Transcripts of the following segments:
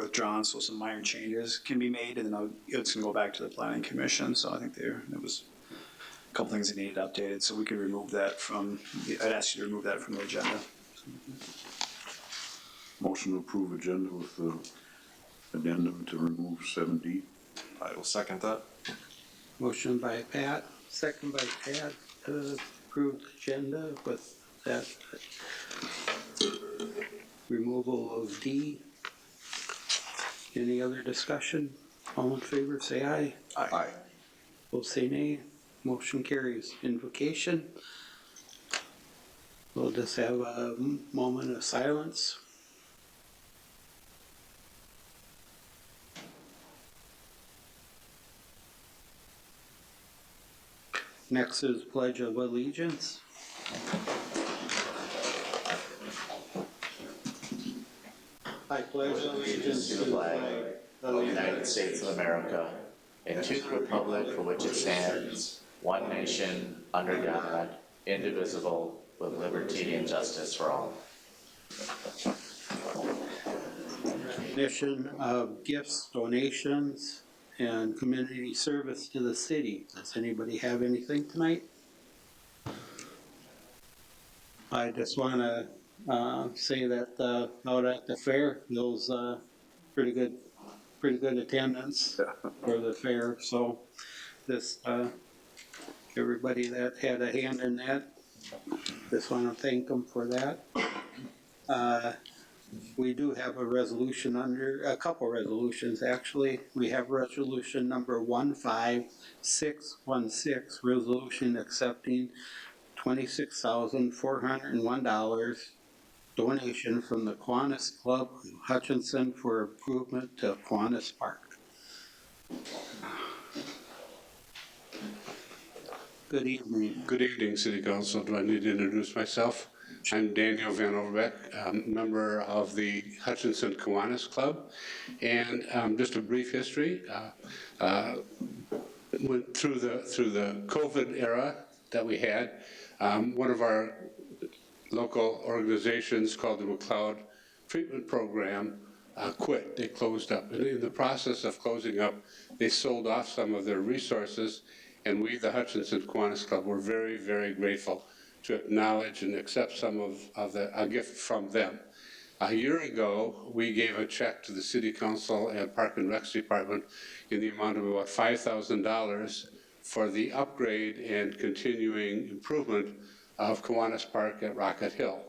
withdrawn, so some minor changes can be made, and then it's gonna go back to the planning commission, so I think there was a couple things that needed updated, so we could remove that from, I'd ask you to remove that from the agenda. Motion to approve agenda with the addendum to remove 7D. I will second that. Motion by Pat, second by Pat, to approve the agenda with that removal of D. Any other discussion? All in favor, say aye. Aye. Both say nay. Motion carries. Invocation. We'll just have a moment of silence. Next is Pledge of Allegiance. I pledge allegiance to the flag of the United States of America and to the republic for which it stands, one nation, under God, indivisible, with liberty and justice for all. Recognition of gifts, donations, and community service to the city. Does anybody have anything tonight? I just want to say that out at the fair, those pretty good attendance for the fair. So this everybody that had a hand in that, just want to thank them for that. We do have a resolution a couple resolutions actually. We have resolution number 15616, resolution accepting $26,401 donation from the Kiwanis Club of Hutchinson for improvement to Kiwanis Park. Good evening. Good evening, City Council. Do I need to introduce myself? I'm Daniel Van Overbeck, member of the Hutchinson Kiwanis Club. And just a brief history, went through the COVID era that we had. One of our local organizations called the McLeod Treatment Program quit. They closed up. And in the process of closing up, they sold off some of their resources, and we, the Hutchinson Kiwanis Club, were very, very grateful to acknowledge and accept some of a gift from them. A year ago, we gave a check to the City Council and Park and Recs Department in the amount of about $5,000 for the upgrade and continuing improvement of Kiwanis Park at Rocket Hill.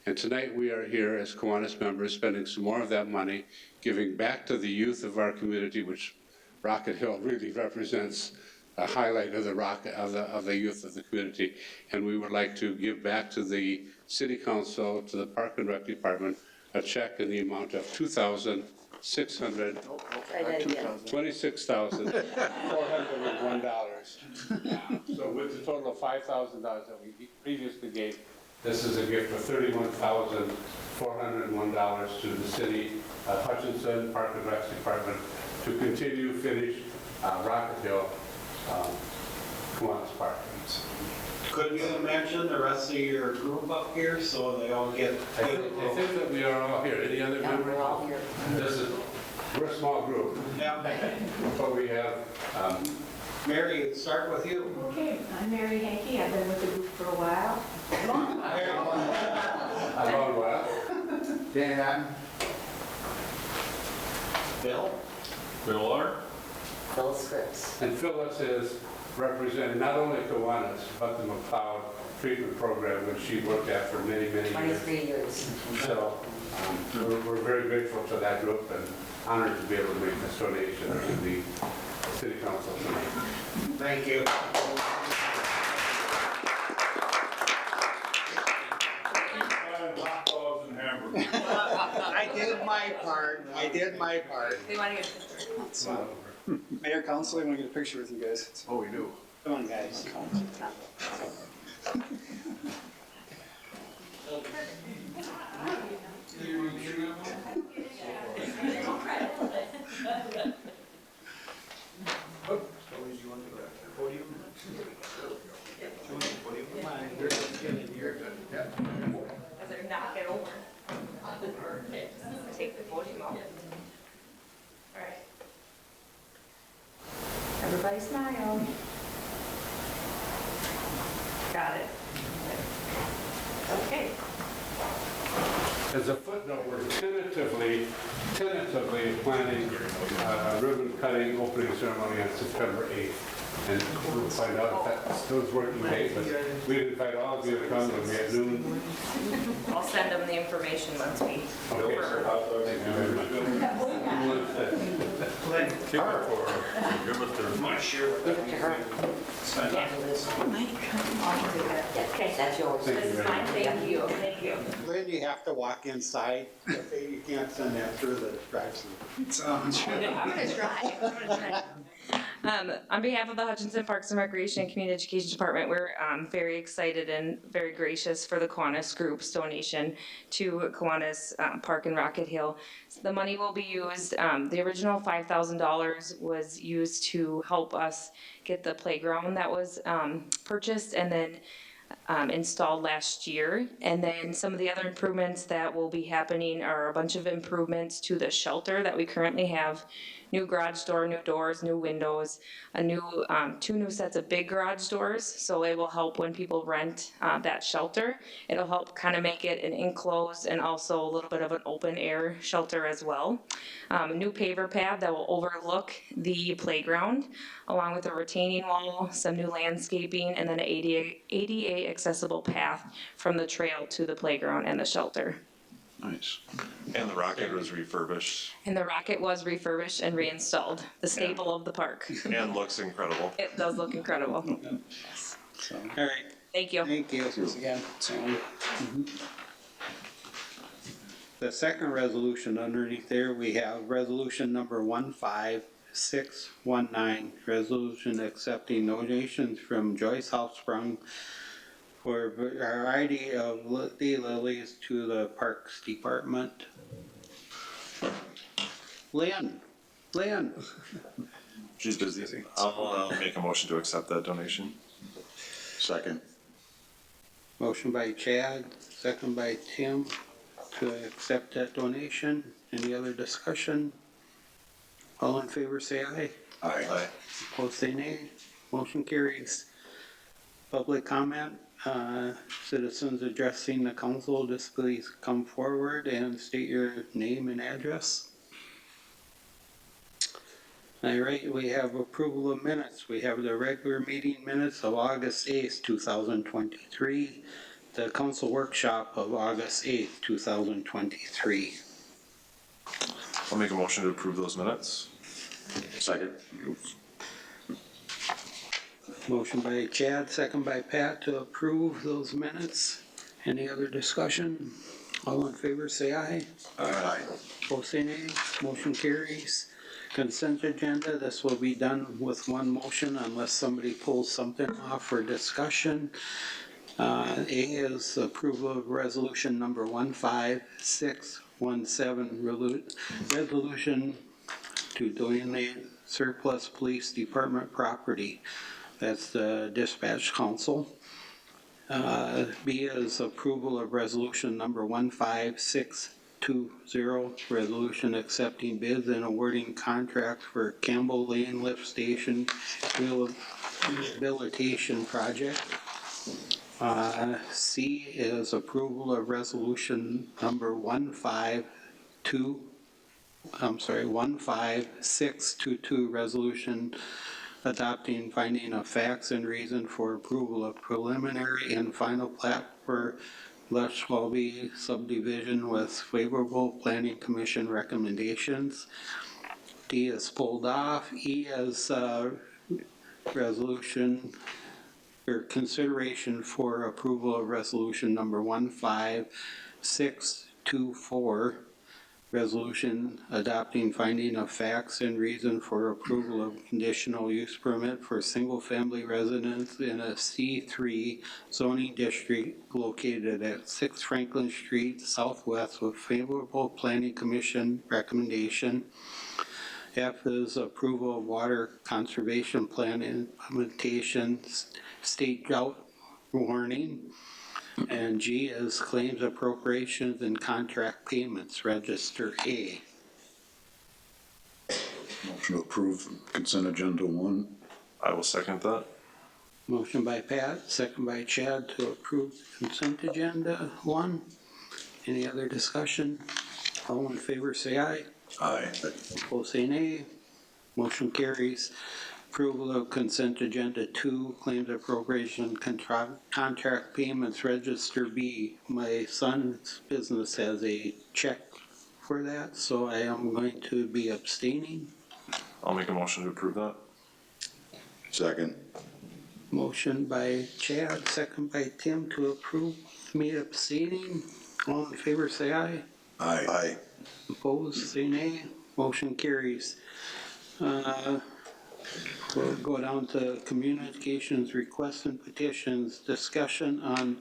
And tonight we are here as Kiwanis members spending some more of that money, giving back to the youth of our community, which Rocket Hill really represents a highlight of the youth of the community. And we would like to give back to the City Council, to the Park and Rec Department, a check in the amount of $26,401. So with the total of $5,000 that we previously gave, this is a gift of $31,401 to the City of Hutchinson Park and Rec Department to continue finish Rocket Hill Kiwanis Park. Could you mention the rest of your group up here so they all get? I think that we are all here. Any other members? We're all here. We're a small group. Yeah. But we have Mary, start with you. Okay, I'm Mary Hankey. I've been with the group for a while. Long a long while. Dan. Bill. Phyllis Scripps. And Phyllis is representing not only Kiwanis, but the McLeod treatment program, which she worked at for many, many years. 23 years. So we're very grateful to that group and honored to be able to make this donation to the City Council tonight. Thank you. I did my part. They want to get a picture. So, Mayor, Council, I want to get a picture with you guys. Oh, we do. Come on, guys. As they're knock it over. Take the podium off. Everybody smile. Got it. Okay. As a footnote, we're tentatively planning ribbon cutting opening ceremony on September 8th. And we'll find out if that still is working date, but we'd invite all of you to come, it'll be at noon. I'll send them the information once we. Okay, so thank you very much. Okay, that's yours. Thank you very much. Thank you, thank you. Then you have to walk inside, you can't send that through the drive-through. I'm gonna try. On behalf of the Hutchinson Parks and Recreation and Community Education Department, we're very excited and very gracious for the Kiwanis Group's donation to Kiwanis Park in Rocket Hill. So the money will be used, the original $5,000 was used to help us get the playground that was purchased and then installed last year. And then some of the other improvements that will be happening are a bunch of improvements to the shelter that we currently have. New garage door, new doors, new windows, a new, 2 new sets of big garage doors. So it will help when people rent that shelter. It'll help kind of make it an enclosed and also a little bit of an open air shelter as well. A new paver pad that will overlook the playground, along with a retaining wall, some new landscaping, and then an ADA accessible path from the trail to the playground and the shelter. Nice. And the rocket was refurbished And the rocket was refurbished and reinstalled, the staple of the park. and looks incredible. It does look incredible. So, all right, Thank you. thank you again. The second resolution underneath there, we have resolution number 15619, resolution accepting donations from Joyce Housesprung for a variety of lilies to the Parks Department. Lynn, She's busy. I'll make a motion to accept that donation. Second. motion by Chad, second by Tim to accept that donation. Any other discussion? All in favor say aye. Aye. Opposed say nay. Motion carries. Public comment, citizens addressing the council, just please come forward and state your name and address. All right, we have approval of minutes. We have the regular meeting minutes of August 8th, 2023, the council workshop of August 8th, 2023. I'll make a motion to approve those minutes. Second. Motion by Chad, second by Pat to approve those minutes. Any other discussion? All in favor say aye. Aye. Opposed say nay. Motion carries. Consent agenda, this will be done with one motion unless somebody pulls something off for discussion. A is approval of resolution number 15617, resolution to donate surplus police department property. That's the dispatch council. B is approval of resolution number 15620, resolution accepting bids and awarding contract for Campbell Lane Lift Station Rehabilitation Project. C is approval of resolution number 15622, resolution adopting finding of facts and reason for approval of preliminary and final plat for Leshwalby subdivision with favorable planning commission recommendations. D is pulled off. E is resolution or consideration for approval of resolution number 15624, resolution adopting finding of facts and reason for approval of conditional use permit for single-family residence in a C3 zoning district located at 6 Franklin Street Southwest with favorable planning commission recommendation. F is approval of water conservation plan implementation, state drought warning. And G is claims appropriations and contract payments, register A. Motion to approve consent agenda 1. I will second that. Motion by Pat, second by Chad to approve consent agenda 1. Any other discussion? All in favor, say aye. Aye. Opposed, say nay. Motion carries. Approval of consent agenda 2, claims appropriation contract payments, register B. My son's business has a check for that, so I am going to be abstaining. I'll make a motion to approve that. Second. Motion by Chad, second by Tim to approve me abstaining. All in favor, say aye. Aye. Aye. Opposed, say nay. Motion carries. We'll go down to communications, requests and petitions, discussion on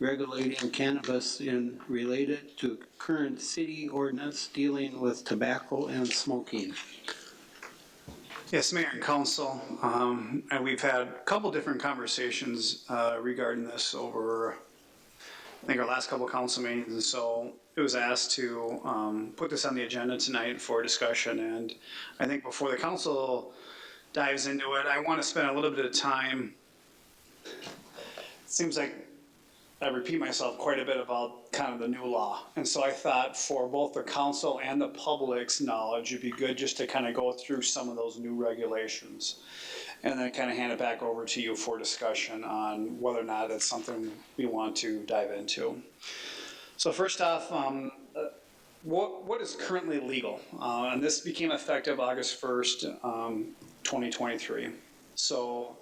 regulating cannabis in related to current city ordinance dealing with tobacco and smoking. Yes, Mayor and Council, and we've had a couple different conversations regarding this over, I think, our last couple of council meetings, and so it was asked to put this on the agenda tonight for discussion, and I think before the council dives into it, I want to spend a little bit of time. It seems like I repeat myself quite a bit about kind of the new law. And so I thought for both the council and the public's knowledge, it'd be good just to kind of go through some of those new regulations and then kind of hand it back over to you for discussion on whether or not it's something we want to dive into. So first off, what is currently legal? And this became effective August 1st, 2023. So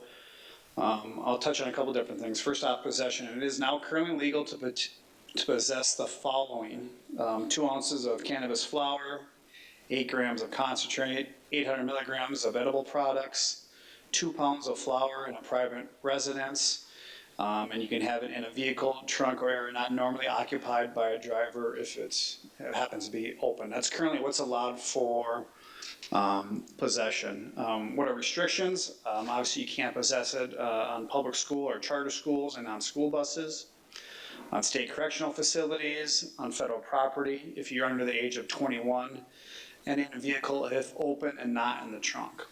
I'll touch on a couple different things. First off, possession. It is now currently legal to possess the following: 2 ounces of cannabis flower, 8 grams of concentrate, 800 milligrams of edible products, 2 pounds of flour in a private residence, and you can have it in a vehicle, trunk, or area not normally occupied by a driver if it happens to be open. That's currently what's allowed for possession. What are restrictions? Obviously, you can't possess it on public school or charter schools and on school buses, on state correctional facilities, on federal property, if you're under the age of 21, and in a vehicle if open and not in the trunk.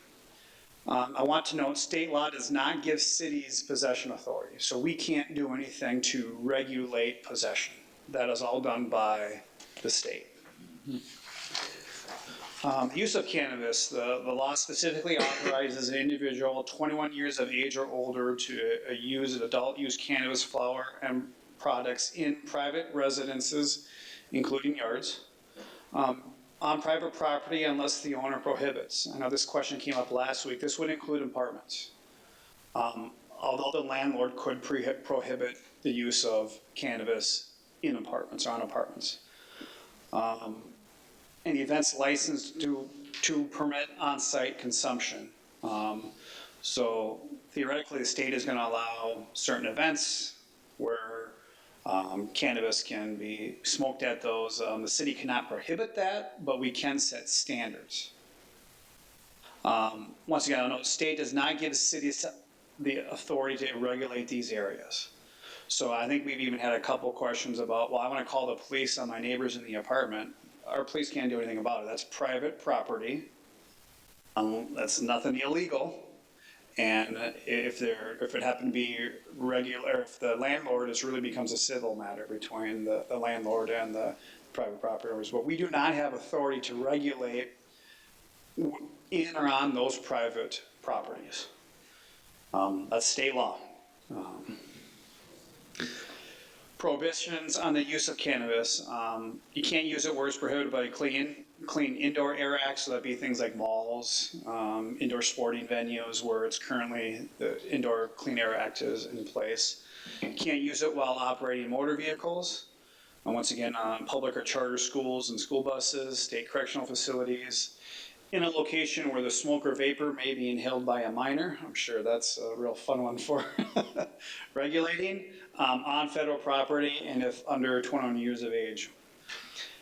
I want to note, state law does not give cities possession authority, so we can't do anything to regulate possession. That is all done by the state. Use of cannabis, the law specifically authorizes an individual 21 years of age or older to use an adult use cannabis flower and products in private residences, including yards, on private property unless the owner prohibits. I know this question came up last week. This would include apartments. Although the landlord could prohibit the use of cannabis in apartments or on apartments. And the event's licensed to permit on-site consumption. So theoretically, the state is going to allow certain events where cannabis can be smoked at those. The city cannot prohibit that, but we can set standards. Once again, I know the state does not give cities the authority to regulate these areas. So I think we've even had a couple questions about, well, I want to call the police on my neighbors in the apartment. Our police can't do anything about it. That's private property. That's nothing illegal. And if it happened to be regular, if the landlord, it really becomes a civil matter between the landlord and the private property owners. But we do not have authority to regulate in or on those private properties. That's state law. Prohibitions on the use of cannabis. You can't use it where it's prohibited by Clean Indoor Air Act, so that'd be things like malls, indoor sporting venues where it's currently, the Indoor Clean Air Act is in place. You can't use it while operating motor vehicles. And once again, on public or charter schools and school buses, state correctional facilities, in a location where the smoke or vapor may be inhaled by a minor. I'm sure that's a real fun one for regulating. On federal property and if under 21 years of age.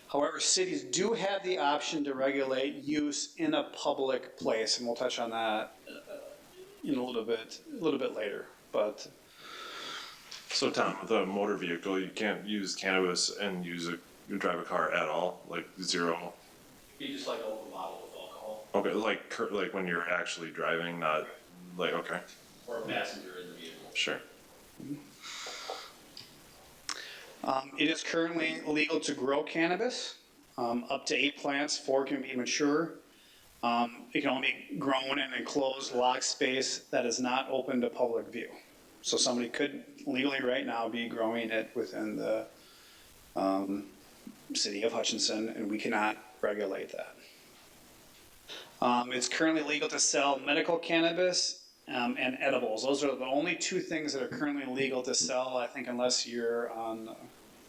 However, cities do have the option to regulate use in a public place, and we'll touch on that in a little bit later. But So Tom, with a motor vehicle, you can't use cannabis and drive a car at all, like zero. Be just like a bottle of alcohol. Okay, like when you're actually driving, not like, okay, Or a passenger in the vehicle. sure. It is currently legal to grow cannabis, up to 8 plants, 4 can be mature. It can only be grown in an enclosed locked space that is not open to public view. So somebody could legally right now be growing it within the city of Hutchinson, and we cannot regulate that. It's currently legal to sell medical cannabis and edibles. Those are the only 2 things that are currently legal to sell, I think, unless you're on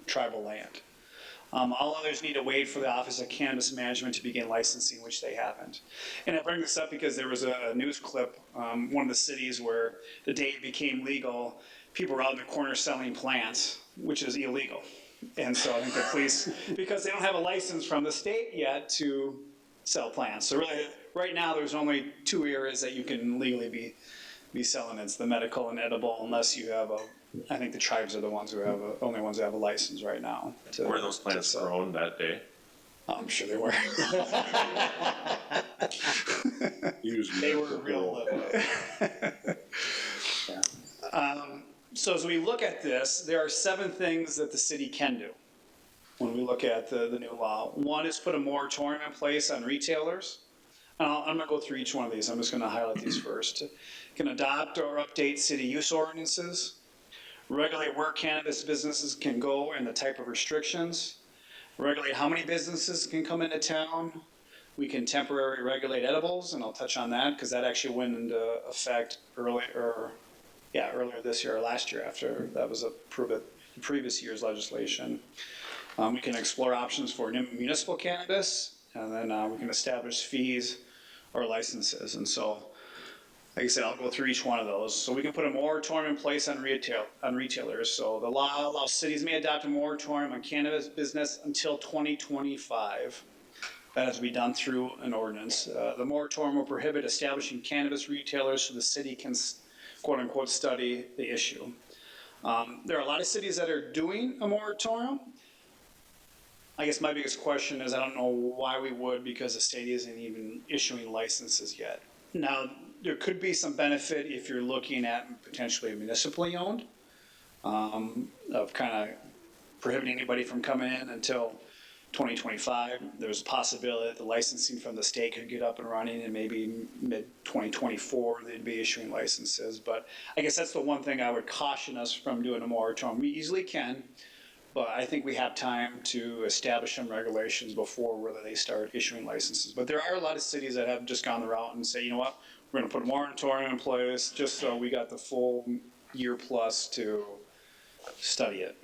tribal land. All others need to wait for the Office of Cannabis Management to begin licensing, which they haven't. And I bring this up because there was a news clip, one of the cities where the day it became legal, people were out in the corner selling plants, which is illegal. And so I think the police, because they don't have a license from the state yet to sell plants. So really, right now, there's only 2 areas that you can legally be selling. It's the medical and edible, unless you have I think the tribes are the ones who have only ones who have a license right now. Were those plants grown that day? I'm sure they were. They were real So as we look at this, there are 7 things that the city can do when we look at the new law. One is put a moratorium in place on retailers. I'm going to go through each one of these. I'm just going to highlight these first. Can adopt or update city use ordinances. Regulate where cannabis businesses can go and the type of restrictions. Regulate how many businesses can come into town. We can temporarily regulate edibles, and I'll touch on that because that actually went into effect earlier this year or last year after that was approved at the previous year's legislation. We can explore options for municipal cannabis, and then we can establish fees or licenses. And so, like I said, I'll go through each one of those. So we can put a moratorium in place on retailers. So the law allows cities may adopt a moratorium on cannabis business until 2025. That has to be done through an ordinance. The moratorium will prohibit establishing cannabis retailers so the city can, quote unquote, study the issue. There are a lot of cities that are doing a moratorium. I guess my biggest question is I don't know why we would, because the state isn't even issuing licenses yet. Now, there could be some benefit if you're looking at potentially municipally owned, of kind of prohibiting anybody from coming in until 2025. There's a possibility that the licensing from the state could get up and running, and maybe mid-2024 they'd be issuing licenses. But I guess that's the one thing I would caution us from doing a moratorium. We easily can, but I think we have time to establish some regulations before whether they start issuing licenses. But there are a lot of cities that have just gone the route and say, you know what, we're going to put a moratorium in place just so we got the full year plus to study it.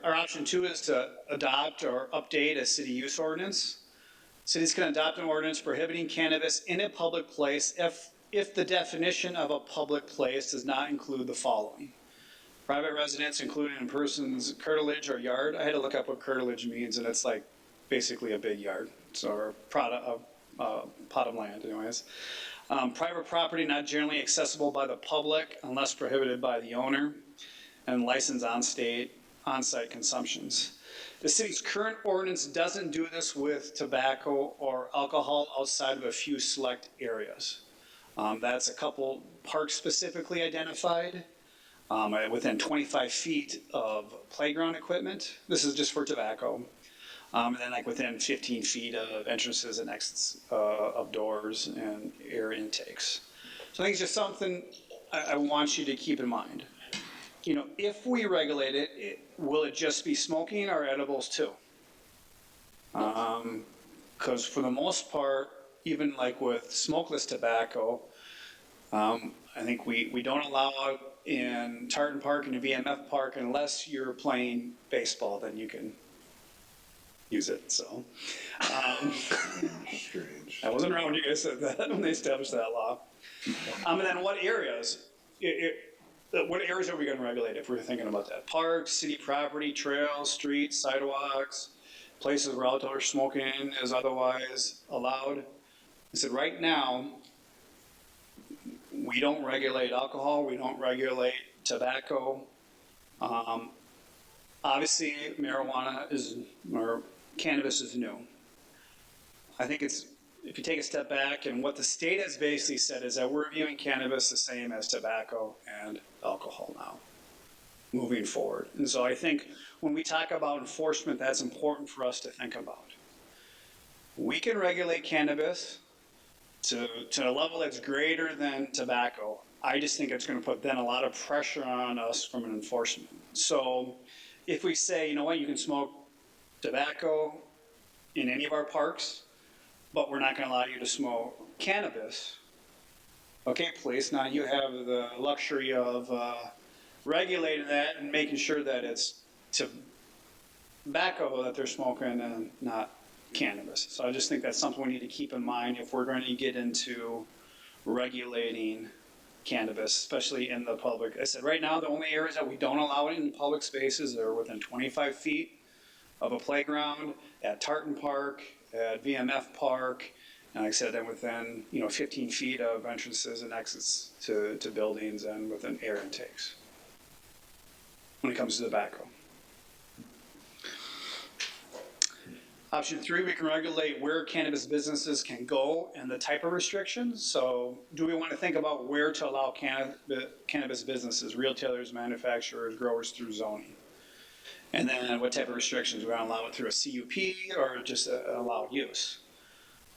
Option 2 is to adopt or update a city use ordinance. Cities can adopt an ordinance prohibiting cannabis in a public place if the definition of a public place does not include the following: private residence, including a person's curtilage or yard. I had to look up what curtilage means, and it's like basically a big yard, so or pot of land, anyways. Private property not generally accessible by the public unless prohibited by the owner, and license on-site consumptions. The city's current ordinance doesn't do this with tobacco or alcohol outside of a few select areas. That's a couple parks specifically identified, within 25 feet of playground equipment. This is just for tobacco. And then like within 15 feet of entrances and exits of doors and air intakes. So I think it's just something I want you to keep in mind. You know, if we regulate it, will it just be smoking or edibles too? Because for the most part, even like with smokeless tobacco, I think we don't allow it in Tartan Park and the VMF Park unless you're playing baseball, then you can use it. So Strange. I wasn't around when you guys said that when they established that law. And then what areas? What areas are we going to regulate if we're thinking about that? Parks, city property, trails, streets, sidewalks, places where outdoor smoking is otherwise allowed. I said right now, we don't regulate alcohol, we don't regulate tobacco. Obviously, marijuana or cannabis is new. I think it's if you take a step back, and what the state has basically said is that we're viewing cannabis the same as tobacco and alcohol now, moving forward. And so I think when we talk about enforcement, that's important for us to think about. We can regulate cannabis to a level that's greater than tobacco. I just think it's going to put then a lot of pressure on us from an enforcement. So if we say, you know what, you can smoke tobacco in any of our parks, but we're not going to allow you to smoke cannabis. Okay, police, now you have the luxury of regulating that and making sure that it's tobacco that they're smoking and not cannabis. So I just think that's something we need to keep in mind if we're going to get into regulating cannabis, especially in the public. I said right now the only areas that we don't allow it in public spaces are within 25 feet of a playground, at Tartan Park, at VMF Park, and like I said, then within 15 feet of entrances and exits to buildings and within air intakes when it comes to tobacco. Option 3, we can regulate where cannabis businesses can go and the type of restrictions. So do we want to think about where to allow cannabis businesses, retailers, manufacturers, growers through zoning? And then what type of restrictions? We want to allow it through a CUP or just allowed use?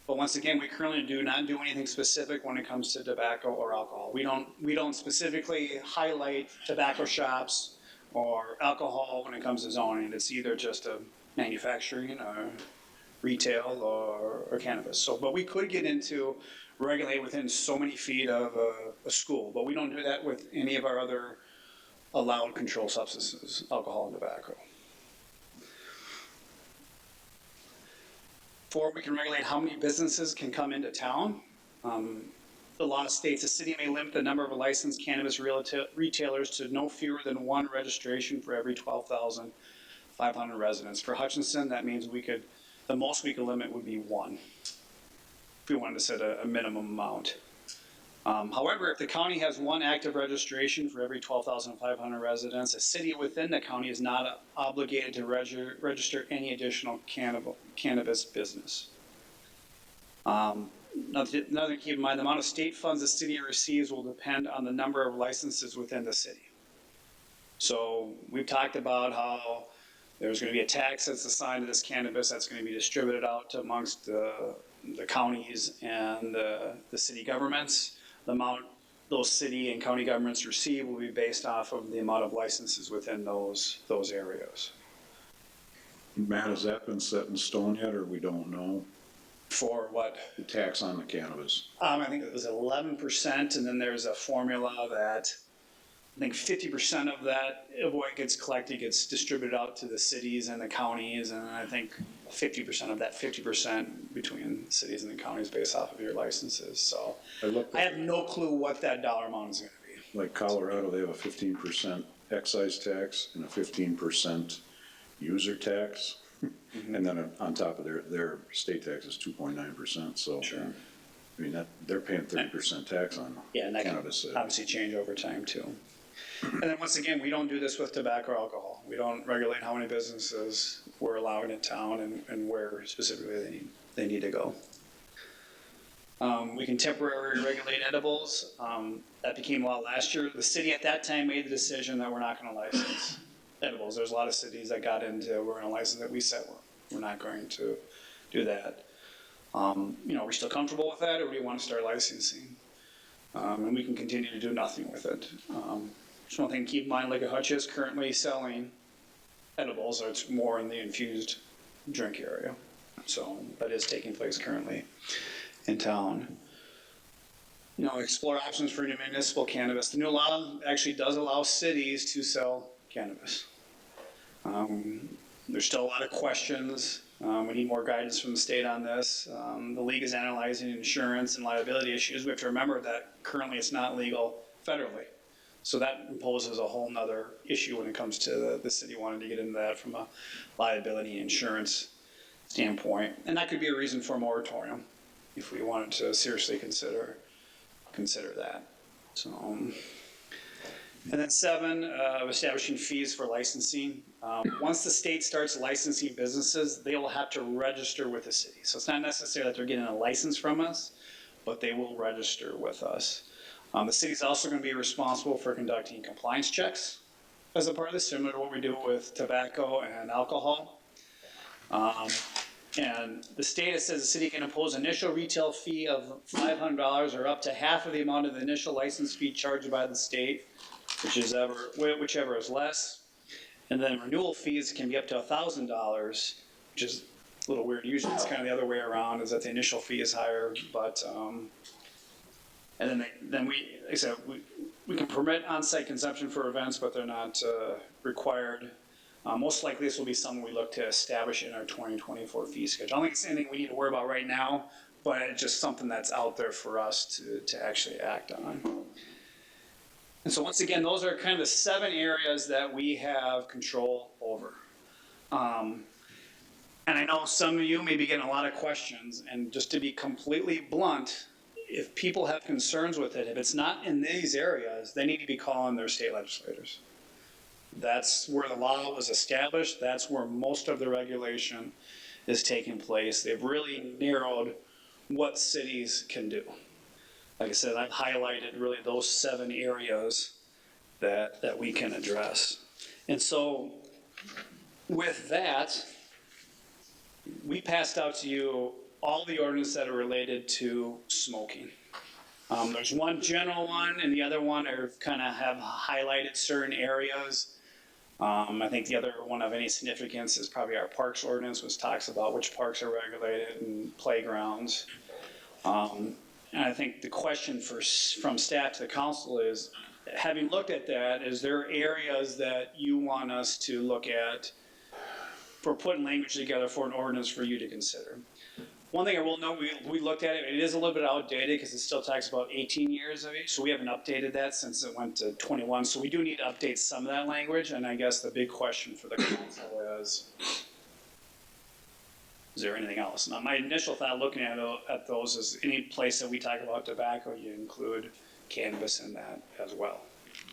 But once again, we currently do not do anything specific when it comes to tobacco or alcohol. We don't specifically highlight tobacco shops or alcohol when it comes to zoning. It's either just a manufacturing or retail or cannabis. So, but we could get into regulate within so many feet of a school, but we don't do that with any of our other allowed controlled substances, alcohol and tobacco. 4, we can regulate how many businesses can come into town. The law states the city may limit the number of licensed cannabis retailers to no fewer than 1 registration for every 12,500 residents. For Hutchinson, that means the most we could limit would be 1, if we wanted to set a minimum amount. However, if the county has 1 active registration for every 12,500 residents, a city within the county is not obligated to register any additional cannabis business. Another to keep in mind, the amount of state funds the city receives will depend on the number of licenses within the city. So we've talked about how there's going to be a tax that's assigned to this cannabis that's going to be distributed out amongst the counties and the city governments. The amount those city and county governments receive will be based off of the amount of licenses within those areas. Matt, has that been set in stone yet, or we don't know? For what? The tax on the cannabis. I think it was 11%, and then there's a formula that I think 50% of that, of what gets collected, gets distributed out to the cities and the counties, and I think 50% of that 50% between cities and the counties based off of your licenses. So I have no clue what that dollar amount is going to be. Like Colorado, they have a 15% excise tax and a 15% user tax. Mm-hmm. And then on top of their state tax is 2.9%. So, sure. I mean, they're paying 30% tax on and that cannabis. Can obviously change over time too. And then once again, we don't do this with tobacco or alcohol. We don't regulate how many businesses we're allowing in town and where specifically they need to go. We can temporarily regulate edibles. That became law last year. The city at that time made the decision that we're not going to license edibles. There's a lot of cities that got into we're going to license it. We said we're not going to do that. Are we still comfortable with that, or do we want to start licensing? And we can continue to do nothing with it. Just one thing to keep in mind, like a Hutch is currently selling edibles, so it's more in the infused drink area. So that is taking place currently in town. Explore options for new municipal cannabis. The new law actually does allow cities to sell cannabis. There's still a lot of questions. We need more guidance from the state on this. The league is analyzing insurance and liability issues. We have to remember that currently it's not legal federally. So that imposes a whole nother issue when it comes to the city wanting to get into that from a liability insurance standpoint. And that could be a reason for a moratorium if we wanted to seriously consider that. So, And then 7, establishing fees for licensing. Once the state starts licensing businesses, they will have to register with the city. So it's not necessarily that they're getting a license from us, but they will register with us. The city's also going to be responsible for conducting compliance checks as a part of this, similar to what we do with tobacco and alcohol. And the state says the city can impose initial retail fee of $500 or up to half of the amount of the initial license fee charged by the state, whichever is less. And then renewal fees can be up to $1,000, which is a little weird. Usually it's kind of the other way around, is that the initial fee is higher, but, and then we, like I said, we can permit on-site consumption for events, but they're not required. Most likely this will be something we look to establish in our 2024 fee schedule. I don't think it's anything we need to worry about right now, but it's just something that's out there for us to actually act on. And so once again, those are kind of the 7 areas that we have control over. And I know some of you may be getting a lot of questions, and just to be completely blunt, if people have concerns with it, if it's not in these areas, they need to be calling their state legislators. That's where the law was established. That's where most of the regulation is taking place. They've really narrowed what cities can do. Like I said, I've highlighted really those 7 areas that we can address. And so with that, we passed out to you all the ordinances that are related to smoking. There's one general one, and the other one are kind of have highlighted certain areas. I think the other one of any significance is probably our parks ordinance, which talks about which parks are regulated and playgrounds. And I think the question from staff to the council is, having looked at that, is there areas that you want us to look at for putting language together for an ordinance for you to consider? One thing I will note, we looked at it, it is a little bit outdated because it still talks about 18 years of age, so we haven't updated that since it went to 21, so we do need to update some of that language, and I guess the big question for the council is there anything else? Now, my initial thought looking at those is any place that we talk about tobacco, you include cannabis in that as well.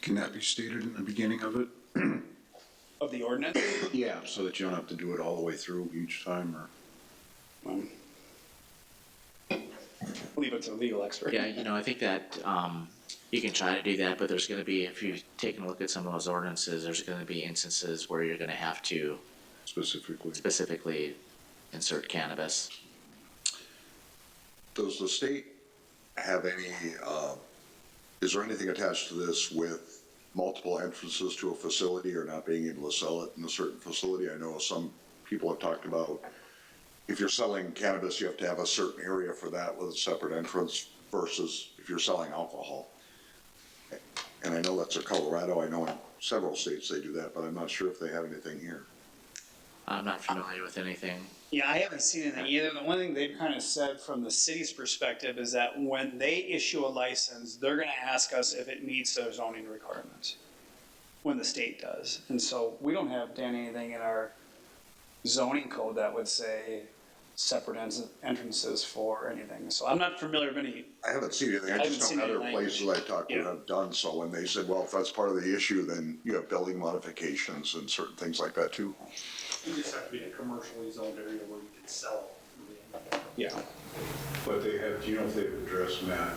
Can that be stated in the beginning of it? Of the ordinance? Yeah, so that you don't have to do it all the way through each time, or? Leave it to the legal expert. Yeah, I think that you can try to do that, but there's going to be, if you've taken a look at some of those ordinances, there's going to be instances where you're going to have to specifically insert cannabis. Does the state have any, is there anything attached to this with multiple entrances to a facility or not being able to sell it in a certain facility? I know some people have talked about if you're selling cannabis, you have to have a certain area for that with a separate entrance versus if you're selling alcohol. And I know that's in Colorado. I know in several states they do that, but I'm not sure if they have anything here. I'm not familiar with anything. Yeah, I haven't seen anything either. The one thing they've kind of said from the city's perspective is that when they issue a license, they're going to ask us if it meets their zoning requirements when the state does. And so we don't have done anything in our zoning code that would say separate entrances for anything. So I'm not familiar with any. I haven't seen anything. I just know other places I talked to have done so, and they said, well, if that's part of the issue, then you have building modifications and certain things like that too. You just have to be in a commercially zoned area where you can sell it. Yeah. But they have, do you know if they've addressed, Matt,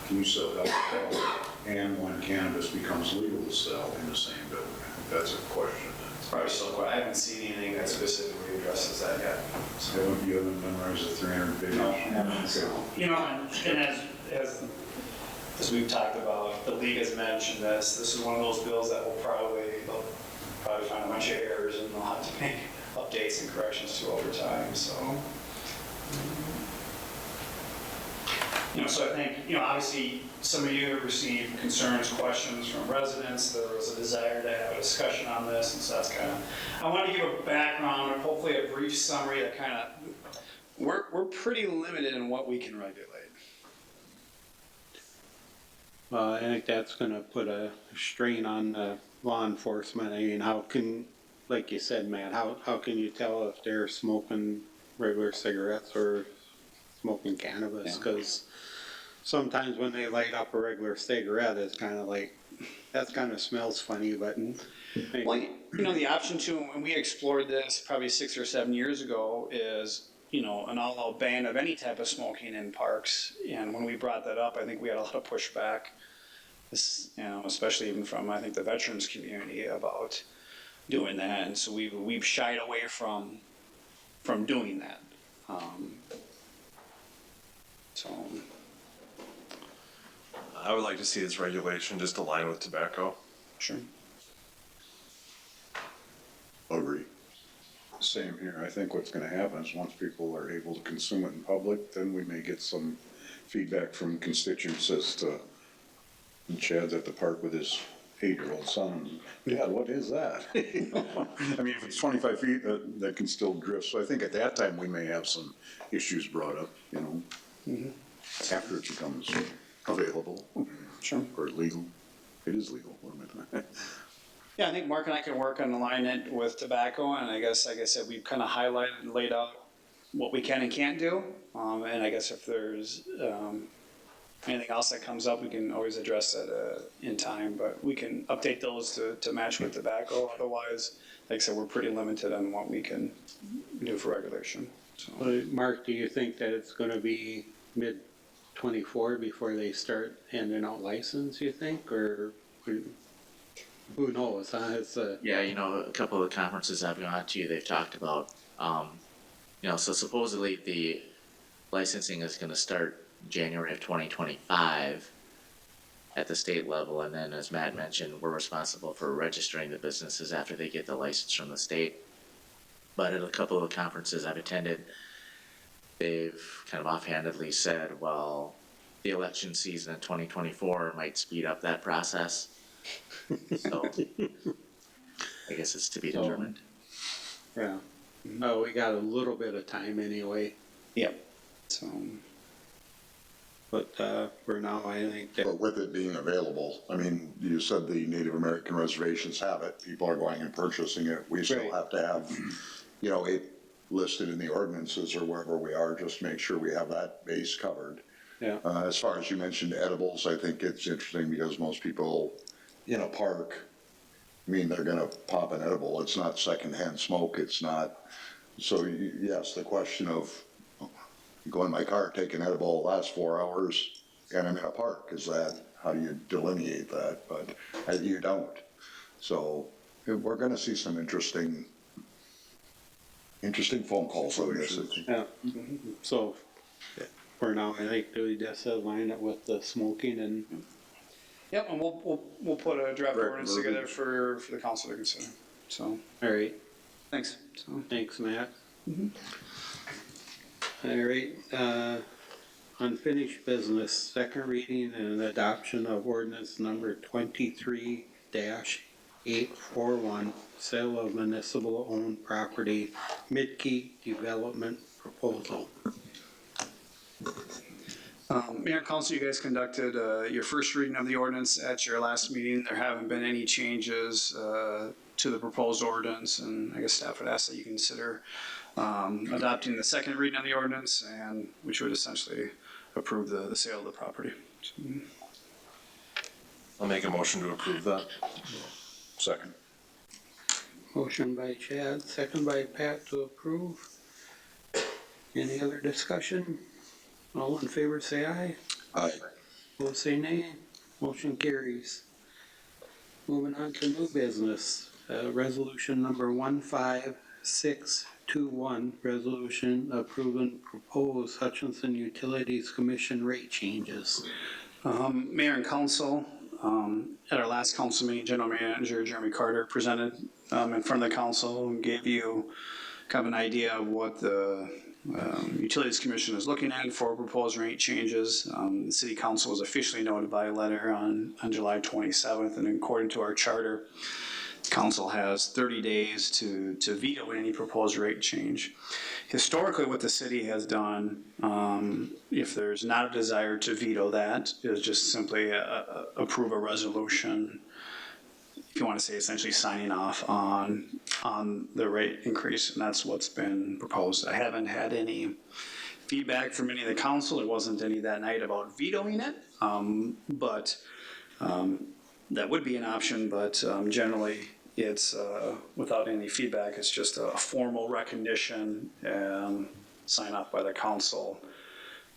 can you sell alcohol and when cannabis becomes legal to sell in the same building? That's a question. Probably still quite. I haven't seen anything that specifically addresses that yet. So. You haven't memorized the 300 pages? No, I haven't. So, and as we've talked about, the league has mentioned this. This is one of those bills that they'll probably find a bunch of errors and they'll have to make updates and corrections to over time. So. So I think, obviously some of you have received concerns, questions from residents. There was a desire to have a discussion on this, and so that's kind of, I want to give a background and hopefully a brief summary that kind of, we're pretty limited in what we can regulate. I think that's gonna put a strain on law enforcement. I mean, how can, like you said, Matt, how can you tell if they're smoking regular cigarettes or smoking cannabis? Because sometimes when they light up a regular cigarette, it's kind of like That kind of smells funny, but. Well, you know, the option too, when we explored this probably 6 or 7 years ago, is, you know, an all-out ban of any type of smoking in parks. And when we brought that up, I think we had a lot of pushback, this, you know, especially even from, I think, the veterans community about doing that. And so we've shied away from doing that. So, I would like to see this regulation just align with tobacco. sure. Agree. Same here. I think what's gonna happen is once people are able to consume it in public, then we may get some feedback from constituents as to, and Chad's at the park with his 8-year-old son, Dad, what is that? I mean, if it's 25 feet, that can still drift. So I think at that time, we may have some issues brought up, you know, after it becomes available. Sure. Or legal. It is legal. What am I talking? Yeah, I think Mark and I can work on aligning it with tobacco, and I guess, like I said, we've kind of highlighted and laid out what we can and can't do. And I guess if there's anything else that comes up, we can always address that in time, but we can update those to match with tobacco. Otherwise, like I said, we're pretty limited on what we can do for regulation. So, Mark, do you think that it's gonna be mid-24 before they start handing out license, you think, or who knows, huh? It's Yeah, you know, a couple of the conferences I've gone to, they've talked about, you know, so supposedly the licensing is gonna start January of 2025 at the state level, and then as Matt mentioned, we're responsible for registering the businesses after they get the license from the state. But at a couple of the conferences I've attended, they've kind of offhandedly said, well, the election season in 2024 might speed up that process. So I guess it's to be determined. yeah. Oh, we got a little bit of time anyway, yep. So, but for now, I think that. But with it being available, I mean, you said the Native American reservations have it, people are going and purchasing it. We still Right. have to have, you know, it listed in the ordinances or wherever we are, just to make sure we have that base covered. Yeah. As far as you mentioned edibles, I think it's interesting because most people in a park, I mean, they're gonna pop an edible. It's not secondhand smoke, it's not, so yes, the question of go in my car, take an edible, last 4 hours, and I'm in a park, is that, how do you delineate that? But you don't. So we're gonna see some interesting phone calls on this. Yeah, so for now, I think we just align it with the smoking and, yep, and we'll put a draft Right, ordinance together for the council to consider. So, all right, thanks. So, thanks, Matt. All right, unfinished business, second reading and adoption of ordinance number 23-841, sale of municipal owned property, Midkey Development Proposal. Mayor and Council, you guys conducted your first reading of the ordinance at your last meeting. There haven't been any changes to the proposed ordinance, and I guess staff would ask that you consider adopting the second reading of the ordinance, and which would essentially approve the sale of the property. I'll make a motion to approve that. Second. Motion by Chad, second by Pat to approve. Any other discussion? All in favor say aye. Aye. Opposed say nay. Motion carries. Moving on to new business, resolution number 15621, resolution approving proposed Hutchinson Utilities Commission rate changes. Mayor and Council, at our last council meeting, General Manager Jeremy Carter presented in front of the council and gave you kind of an idea of what the Utilities Commission is looking at for proposed rate changes. The City Council was officially notified by letter on July 27th, and according to our charter, Council has 30 days to veto any proposed rate change. Historically, what the city has done, if there's not a desire to veto that, is just simply approve a resolution, if you want to say essentially signing off on the rate increase, and that's what's been proposed. I haven't had any feedback from any of the council. There wasn't any that night about vetoing it, but that would be an option, but generally it's without any feedback. It's just a formal recognition and sign off by the council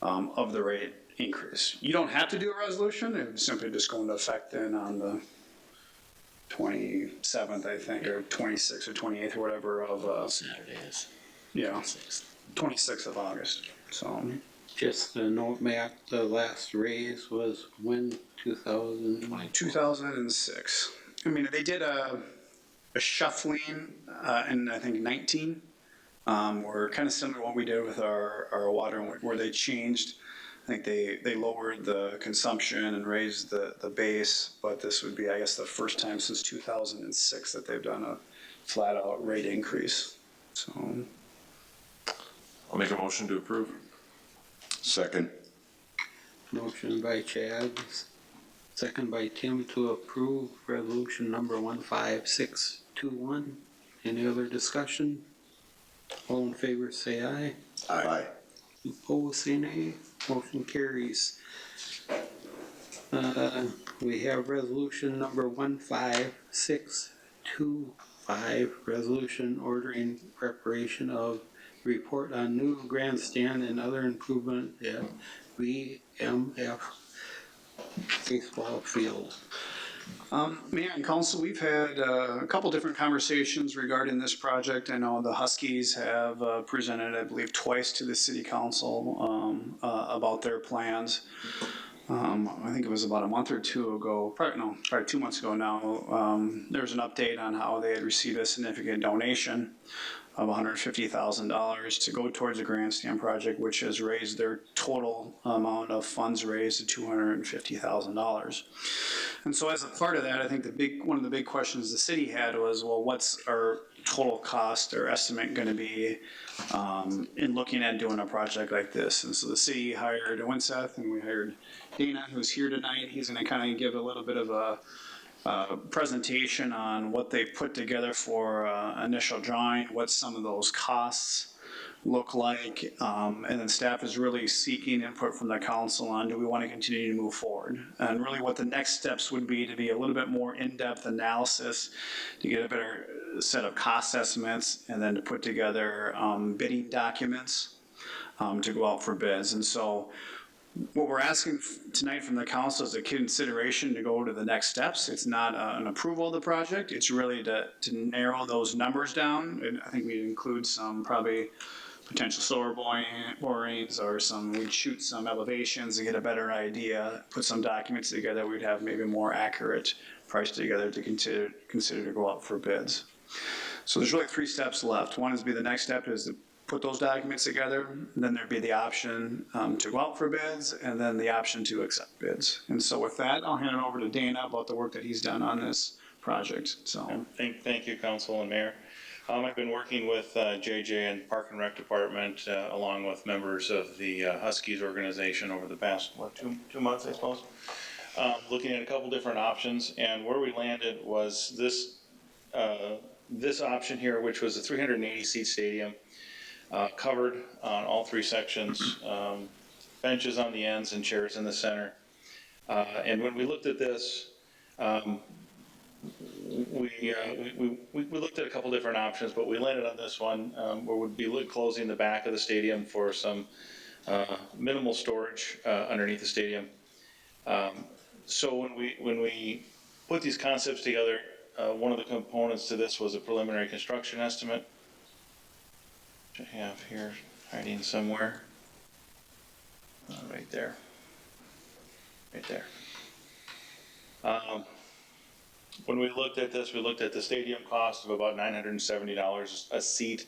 of the rate increase. You don't have to do a resolution. It would simply just go into effect then on the 27th, I think, or 26th or 28th or whatever of Saturdays. yeah, 26th of August. So. Just a note, Matt, the last raise was when, 2006. I mean, they did a shuffling in, I think, 19. Or kind of similar to what we did with our water, where they changed. I think they lowered the consumption and raised the base, but this would be, I guess, the first time since 2006 that they've done a flat-out rate increase. So, I'll make a motion to approve. Second. motion by Chad, second by Tim to approve resolution number 15621. Any other discussion? All in favor say aye. Aye. Opposed say nay. Motion carries. We have resolution number 15625, resolution ordering preparation of report on new grandstand and other improvement at VMF baseball field. Mayor and council, we've had a couple different conversations regarding this project. I know the Huskies have presented, I believe, twice to the city council about their plans. I think it was about a month or two ago, probably 2 months ago now. There was an update on how they had received a significant donation of $150,000 to go towards the grandstand project, which has raised their total amount of funds raised to $250,000. And so as a part of that, I think one of the big questions the city had was, well, what's our total cost or estimate going to be in looking at doing a project like this? And so the city hired Winseth, and we hired Dana, who's here tonight. He's going to kind of give a little bit of a presentation on what they put together for initial drawing, what some of those costs look like, and then staff is really seeking input from the council on, do we want to continue to move forward? And really what the next steps would be to be a little bit more in-depth analysis to get a better set of cost estimates, and then to put together bidding documents to go out for bids. And so what we're asking tonight from the council is a consideration to go to the next steps. It's not an approval of the project. It's really to narrow those numbers down. And I think we'd include some probably potential solar borings or we'd shoot some elevations to get a better idea, put some documents together. We'd have maybe more accurate price together to consider to go out for bids. So there's really 3 steps left. One is the next step is to put those documents together, and then there'd be the option to go out for bids, and then the option to accept bids. And so with that, I'll hand it over to Dana about the work that he's done on this project. So Thank you, Council and Mayor. I've been working with JJ and Park and Rec Department, along with members of the Huskies organization over the past, two months, I suppose, looking at a couple different options. And where we landed was this option here, which was a 380-seat stadium, covered on all 3 sections, benches on the ends and chairs in the center. And when we looked at this, we looked at a couple different options, but we landed on this one where we'd be closing the back of the stadium for some minimal storage underneath the stadium. So when we put these concepts together, one of the components to this was a preliminary construction estimate, which I have here hiding somewhere. Right there. Right there. When we looked at this, we looked at the stadium cost of about $970 a seat.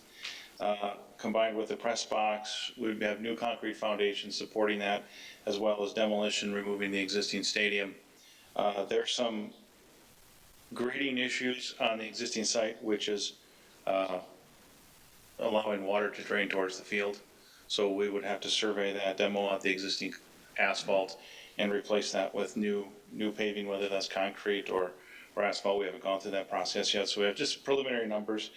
Combined with the press box, we'd have new concrete foundations supporting that, as well as demolition, removing the existing stadium. There's some grading issues on the existing site, which is allowing water to drain towards the field. So we would have to survey that, demo out the existing asphalt, and replace that with new paving, whether that's concrete or asphalt. We haven't gone through that process yet, so we have just preliminary numbers.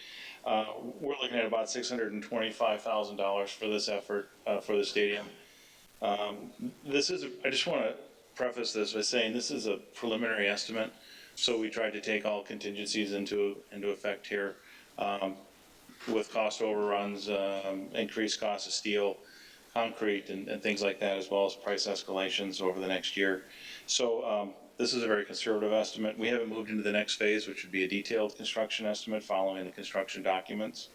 We're looking at about $625,000 for this effort for the stadium. I just want to preface this by saying this is a preliminary estimate. So we tried to take all contingencies into effect here, with cost overruns, increased cost of steel, concrete, and things like that, as well as price escalations over the next year. So this is a very conservative estimate. We haven't moved into the next phase, which would be a detailed construction estimate following the construction documents.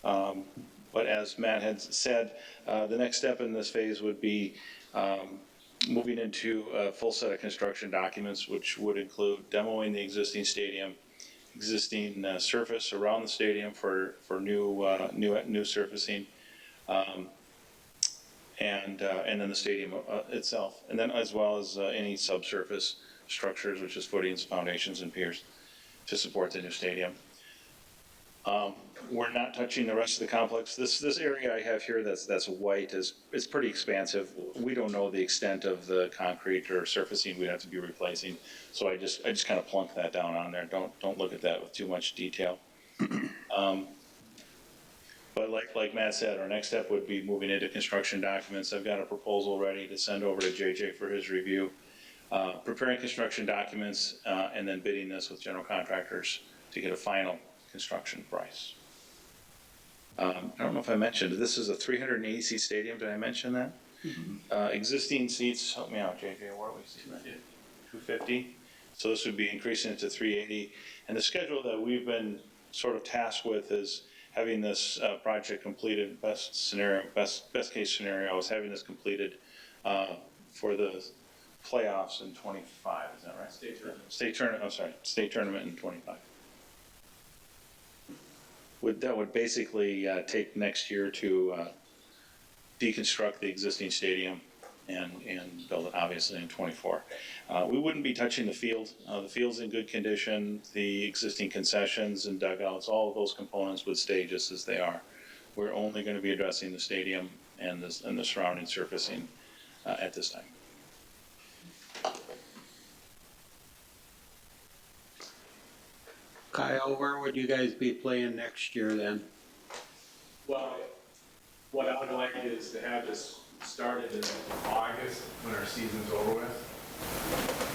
But as Matt had said, the next step in this phase would be moving into a full set of construction documents, which would include demoing the existing stadium, existing surface around the stadium for new surfacing, and then the stadium itself, and then as well as any subsurface structures, which is footings, foundations, and piers to support the new stadium. We're not touching the rest of the complex. This area I have here that's white is pretty expansive. We don't know the extent of the concrete or surfacing we'd have to be replacing, so I just kind of plunk that down on there. Don't look at that with too much detail. But like Matt said, our next step would be moving into construction documents. I've got a proposal ready to send over to JJ for his review. Preparing construction documents, and then bidding this with general contractors to get a final construction price. I don't know if I mentioned, this is a 380 seat stadium. Did I mention that? Mm-hmm. Existing seats, help me out, JJ, where are we seeing that? 250. So this would be increasing it to 380. And the schedule that we've been sort of tasked with is having this project completed, best case scenario is having this completed for the playoffs in 25, is that right? State tournament in 25. That would basically take next year to deconstruct the existing stadium and build it obviously in 24. We wouldn't be touching the field. The field's in good condition. The existing concessions and dugouts, all of those components would stay just as they are. We're only going to be addressing the stadium and the surrounding surfacing at this time. Kyle, where would you guys be playing next year then? Well, what I would like is to have this started in August when our season's over with.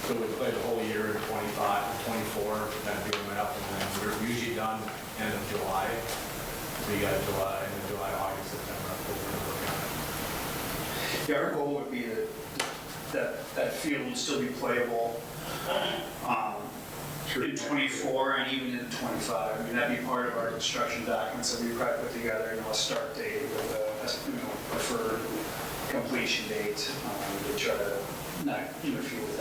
So we play the whole year in 25, 24, kind of doing it up, and then we're usually done end of July. So you got July, end of July, August, September, October. Yeah, our goal would be that field would still be playable in 24 and even in 25. I mean, that'd be part of our construction documents that we probably put together, a start date with a preferred completion date to try to not interfere with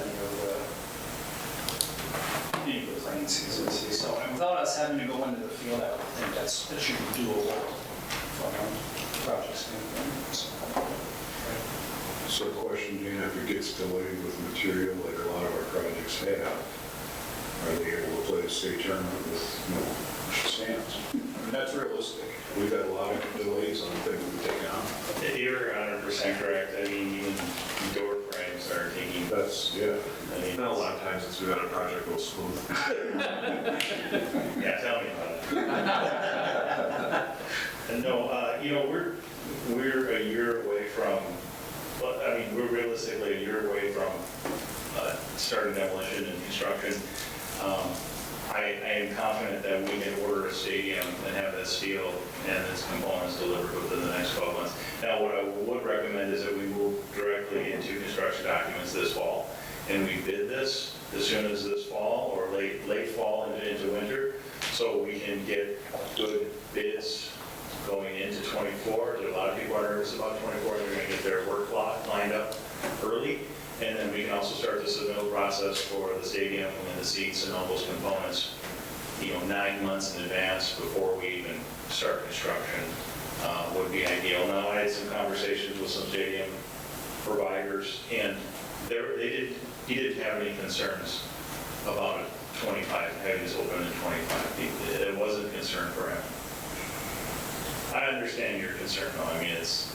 any of the playing seasons. So, and without us having to go into the field, I think that should be doable from a project standpoint. So question, Gene, if it gets delayed with material like a lot of our projects have, are they able to play a state tournament with stands? I mean, that's realistic. We've had a lot of delays on things we've taken on. You're 100% correct. I mean, even door frames are taking. That's, yeah. I mean, Not a lot of times since we've had a project go smooth. Yeah, tell me about it. And no, we're a year away from. Well, I mean, we're realistically a year away from starting demolition and construction. I am confident that we can order a stadium and have that steel and its components delivered within the next 12 months. Now, what I would recommend is that we move directly into construction documents this fall. And we bid this as soon as this fall or late fall and into winter, so we can get good bids going into 24. A lot of people are nervous about 24. They're going to get their work lot lined up early. And then we can also start the submittal process for the stadium and the seats and all those components, 9 months in advance before we even start construction would be ideal. Now, I had some conversations with some stadium providers, and he didn't have any concerns about 25, having this open in 25. It wasn't a concern for him. I understand your concern, though. I mean, it's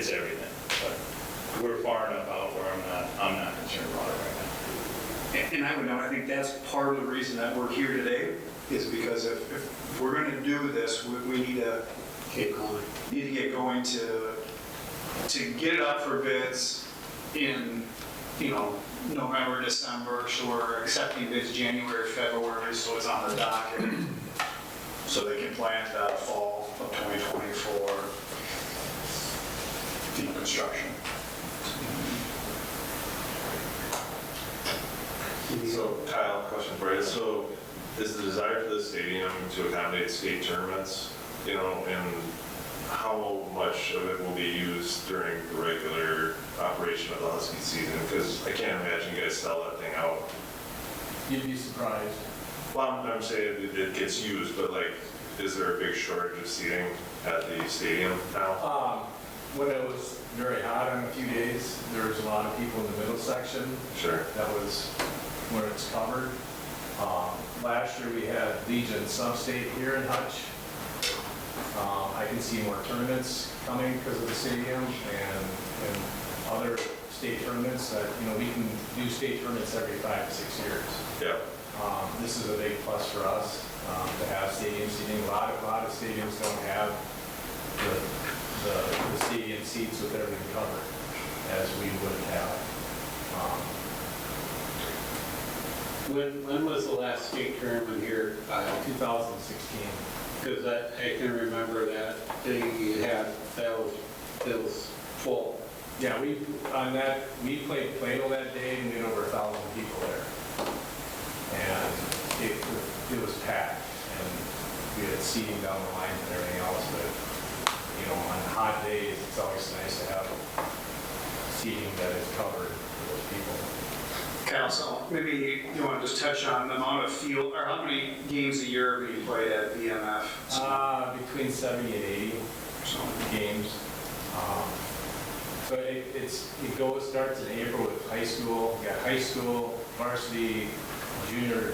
everything. But we're far enough out where I'm not concerned about it right now. And I would know, I think that's part of the reason that we're here today, is because if we're going to do this, we need to get going to get it up for bids in, November, December, so we're accepting bids January, February, so it's on the docket. So they can plan fall of 2024 deep construction. So Kyle, question for you. So is the desire for the stadium to accommodate state tournaments, you know, and how much of it will be used during the regular operation of the Husky season? Because I can't imagine you guys sell that thing out. You'd be surprised. Well, I'm saying it gets used, but like, is there a big shortage of seating at the stadium now? When it was very hot on a few days, there was a lot of people in the middle section. Sure. That was where it's covered. Last year we had Legion Sub-State here in Hutch. I can see more tournaments coming because of the stadium and other state tournaments that, you know, we can do state tournaments every 5 to 6 years. Yeah. This is a big plus for us to have stadium seating. A lot of stadiums don't have the stadium seats with everything covered as we would have. When was the last state tournament here? 2016. Because I can remember that they had, that was full. Yeah, we played Plato that day and we had over 1,000 people there. And it was packed and we had seating down the line and everything else, but you know, on hot days, it's always nice to have seating that is covered for those people. Kyle, so maybe you want to just touch on the amount of field, or how many games a year are being played at BMF? Between 70 and 80 games. So it starts in April with high school. You got high school, varsity, junior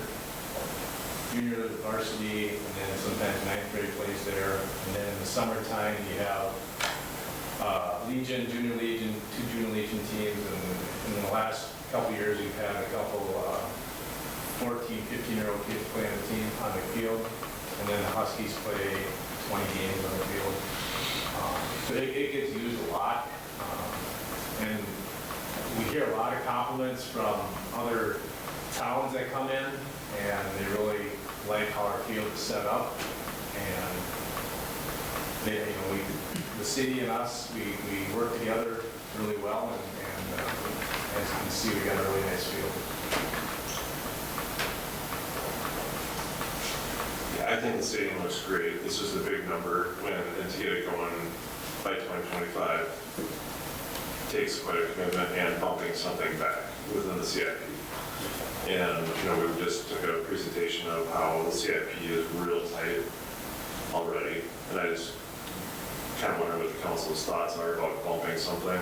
varsity, and then sometimes 9th grade plays there. And then in the summertime, you have Legion, Junior Legion, 2 Junior Legion teams, and in the last couple years, we've had a couple 14, 15-year-old kids play on the field, and then the Huskies play 20 games on the field. So it gets used a lot, and we hear a lot of compliments from other towns that come in, and they really like how our field is set up, and they, you know, the city and us, we work together really well, and as you can see, we got a really nice field. Yeah, I think the stadium looks great. This is a big number and to get it going by 2025 takes quite a commitment and bumping something back within the CIP. And, you know, we just took a presentation of how the CIP is real tight already. And I just kind of wonder what the council's thoughts are about bumping something.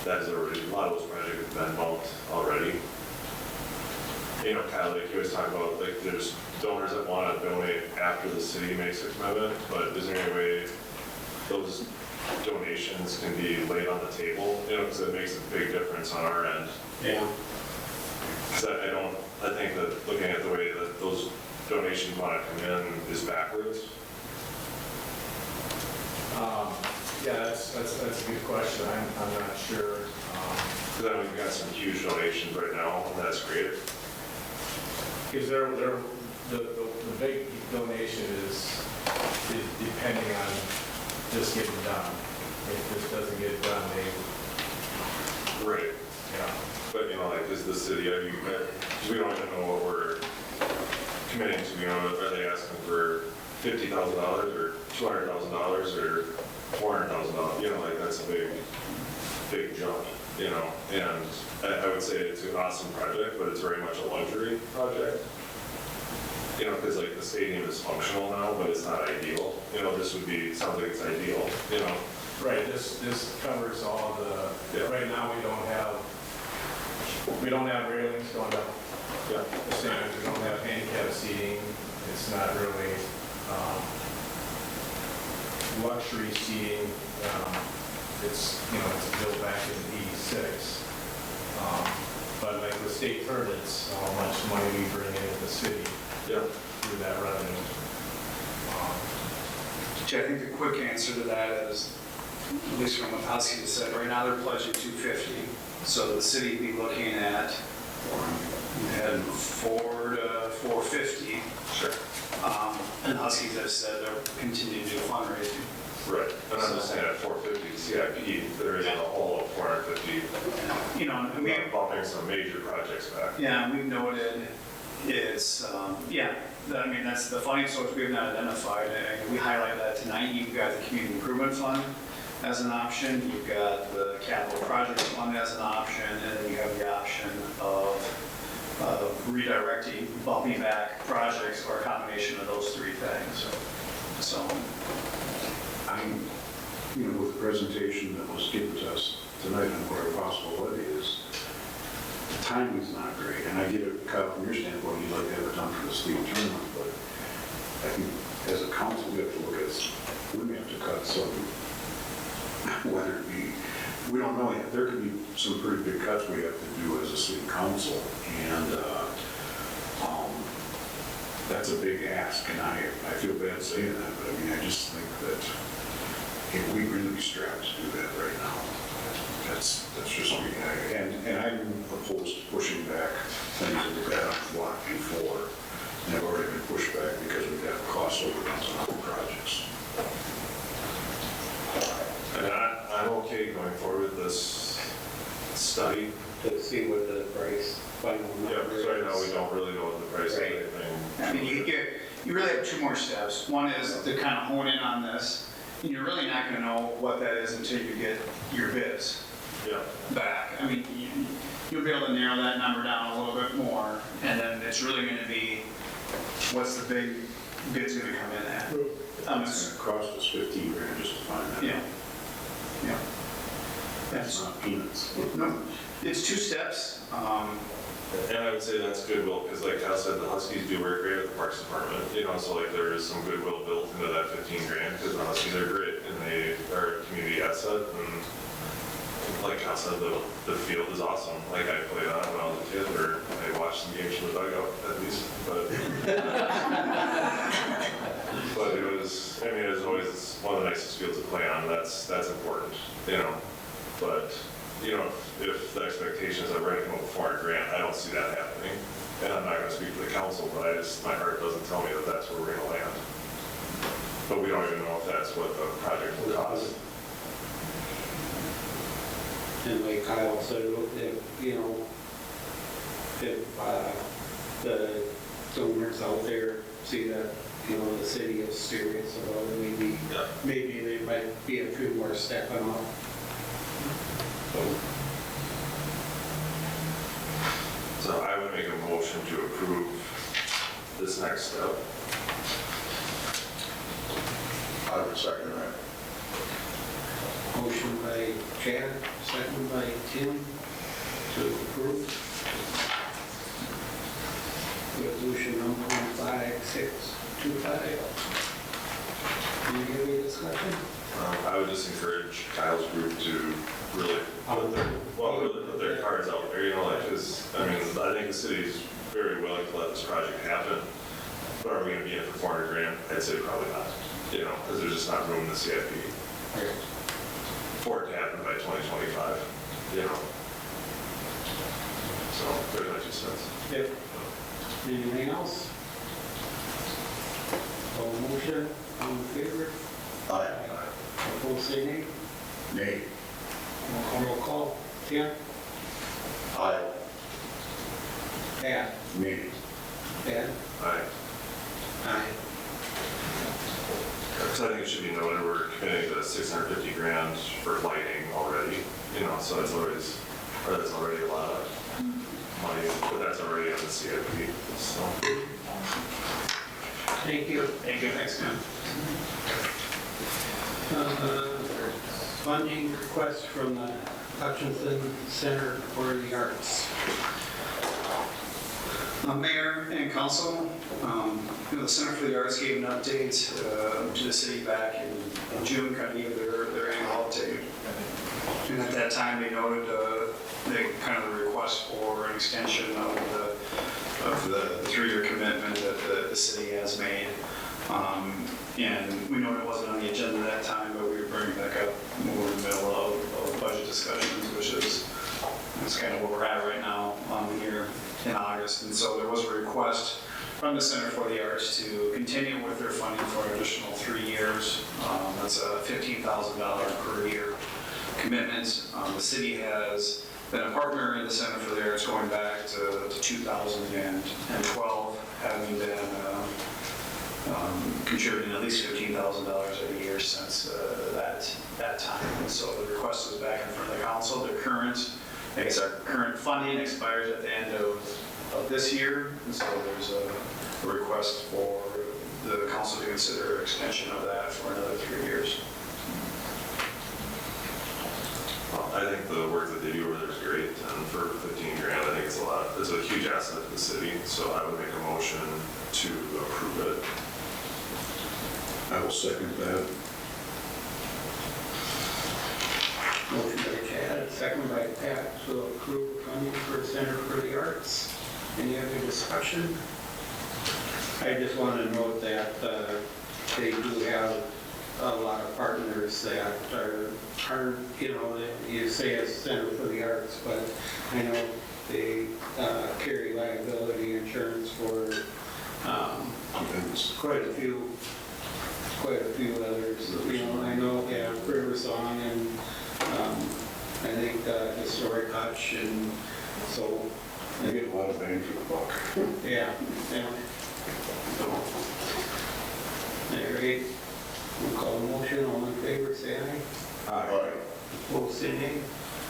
That is already, a lot of those projects have been bumped already. You know, Kyle, like you always talk about, like there's donors that want to donate after the city makes a commitment, but is there any way those donations can be laid on the table? You know, because it makes a big difference on our end. Yeah. Because I think that looking at the way that those donations want to come in is backwards. Yeah, that's a good question. I'm not sure. Because I know we've got some huge donations right now, and that's great. Because the big donation is depending on just getting done. If this doesn't get done, Right. yeah. But, you know, like, is the city, I mean, we don't even know what we're committing to, you know, are they asking for $50,000 or $200,000 or $400,000? You know, like, that's a big jump, you know, and I would say it's an awesome project, but it's very much a luxury project. You know, because like the stadium is functional now, but it's not ideal. You know, this would be something that's ideal, you know. Right, this covers all the, Yeah. right now we don't have railings going up Yeah. the stands, we don't have handicap seating, it's not really luxury seating, it's, you know, it's built back in '86. But like with state tournaments, how much money we bring into the city Yeah. through that revenue. I think the quick answer to that is at least from what Husky said, right now they're pledging 250. So the city would be looking at, and 4 to 450. Sure. And Huskies have said they're continuing to do fundraising. Right, and I'm just saying at 450 CIP, there isn't a whole of 450, You know, and we, bumping some major projects back. yeah, we've noted is, yeah, I mean, that's the funding source we have not identified. And we highlighted that tonight. You've got the community improvement fund as an option. You've got the capital projects fund as an option, and then you have the option of redirecting, bumping back projects, or a combination of those three things. So, I'm, with the presentation that was given to us tonight on what our possibility is, the timing's not great, and I get it, Kyle, from your standpoint, you'd like to have it done for the state tournament, but I think as a council, we have to look at, we may have to cut some, whether it be, we don't know yet, there could be some pretty big cuts we have to do as a city council, and that's a big ask, and I feel bad saying that, but I mean, I just think that if we really be strapped to do that right now, that's just me. And I'm opposed to pushing back things that we've had on the block before, and have already been pushed back because we've got cost overruns on other projects. And I'm okay going forward with this study. To see what the final Yeah, number because right now we is. don't really know what the price of Right. anything. I mean, you really have two more steps. One is to kind of hone in on this, and you're really not going to know what that is until you get your bids Yeah. back. I mean, you'll be able to narrow that number down a little bit more, and then it's really going to be, what's the big bid's going to come in at? It's going to cost us 15 grand just to find that. Yeah. Yeah. That's not peanuts. No, it's two steps. And I would say that's goodwill, because like Kyle said, the Huskies do work great at the Parks Department, so like there is some goodwill built into that 15 grand, because the Huskies are great, and they are a community asset, and like Kyle said, the field is awesome. Like I played on it when I was a kid, or I watched some games from the dugout at least, but but it was, it was always one of the nicest fields to play on. That's important, but if the expectation is that we're going to come up with 400 grand, I don't see that happening. And I'm not going to speak for the council, but my heart doesn't tell me that that's where we're going to land. But we don't even know if that's what the project will cost. And like Kyle said, if the donors out there see that, the city is serious about it, maybe they might be a few more stepping up. So I would make a motion to approve this next step. I would second that. Motion by Chad, second by Tim to approve. Resolution number 15625. Any discussion? I would just encourage Kyle's group to really put their cards out there, because, I think the city's very willing to let this project happen, but are we gonna be in it for 400 grand? I'd say probably not, because there's just not room in the CIP for it to happen by 2025, So, there's my 2 cents. Yep. Anything else? All motion, all in favor? Aye. Opposed, say nay. Nay. Roll call. Tim? Aye. Pat? Nay. Ben? Aye. Aye. Because I think it should be noted, we're committing to 650 grand for lighting already, so that's already a lot of money, but that's already on the CIP, so. Thank you. Thank you, thanks, man. Funding request from the Hutchinson Center for the Arts. Mayor and council, the Center for the Arts gave an update to the city back in June, kind of gave their annual update. And at that time, they noted the request for an extension of the 3-year commitment that the city has made. And we know it wasn't on the agenda that time, but we were bringing it back up when we from the Center for the Arts to continue with their funding for an additional 3 years. That's a $15,000 per year commitment. The city has been a partner in the Center for the Arts going back to 2012, having been contributing at least $15,000 every year since that time. And so the request is back in front of the council. The current, I guess our current funding expires at the end of this year, and so there's a request for the council to consider extension of that for another 3 years. I think the work that they do over there is great, and for 15 grand, I think it's a lot. It's a huge asset to the city, so I would make a motion to approve it. I will second that. Motion by Chad, second by Pat, to approve funding for Center for the Arts. Any other discussion? I just want to note that they do have a lot of partners that are, you know, that you say it's Center for the Arts, but I know they carry liability insurance for quite a few others. You know, I know, yeah, River Song and I think Historic Hutch, and so. They get a lot of bang for the buck. Yeah, yeah. So, all right, we'll call the motion. All in favor, say aye. Aye. Opposed, say nay.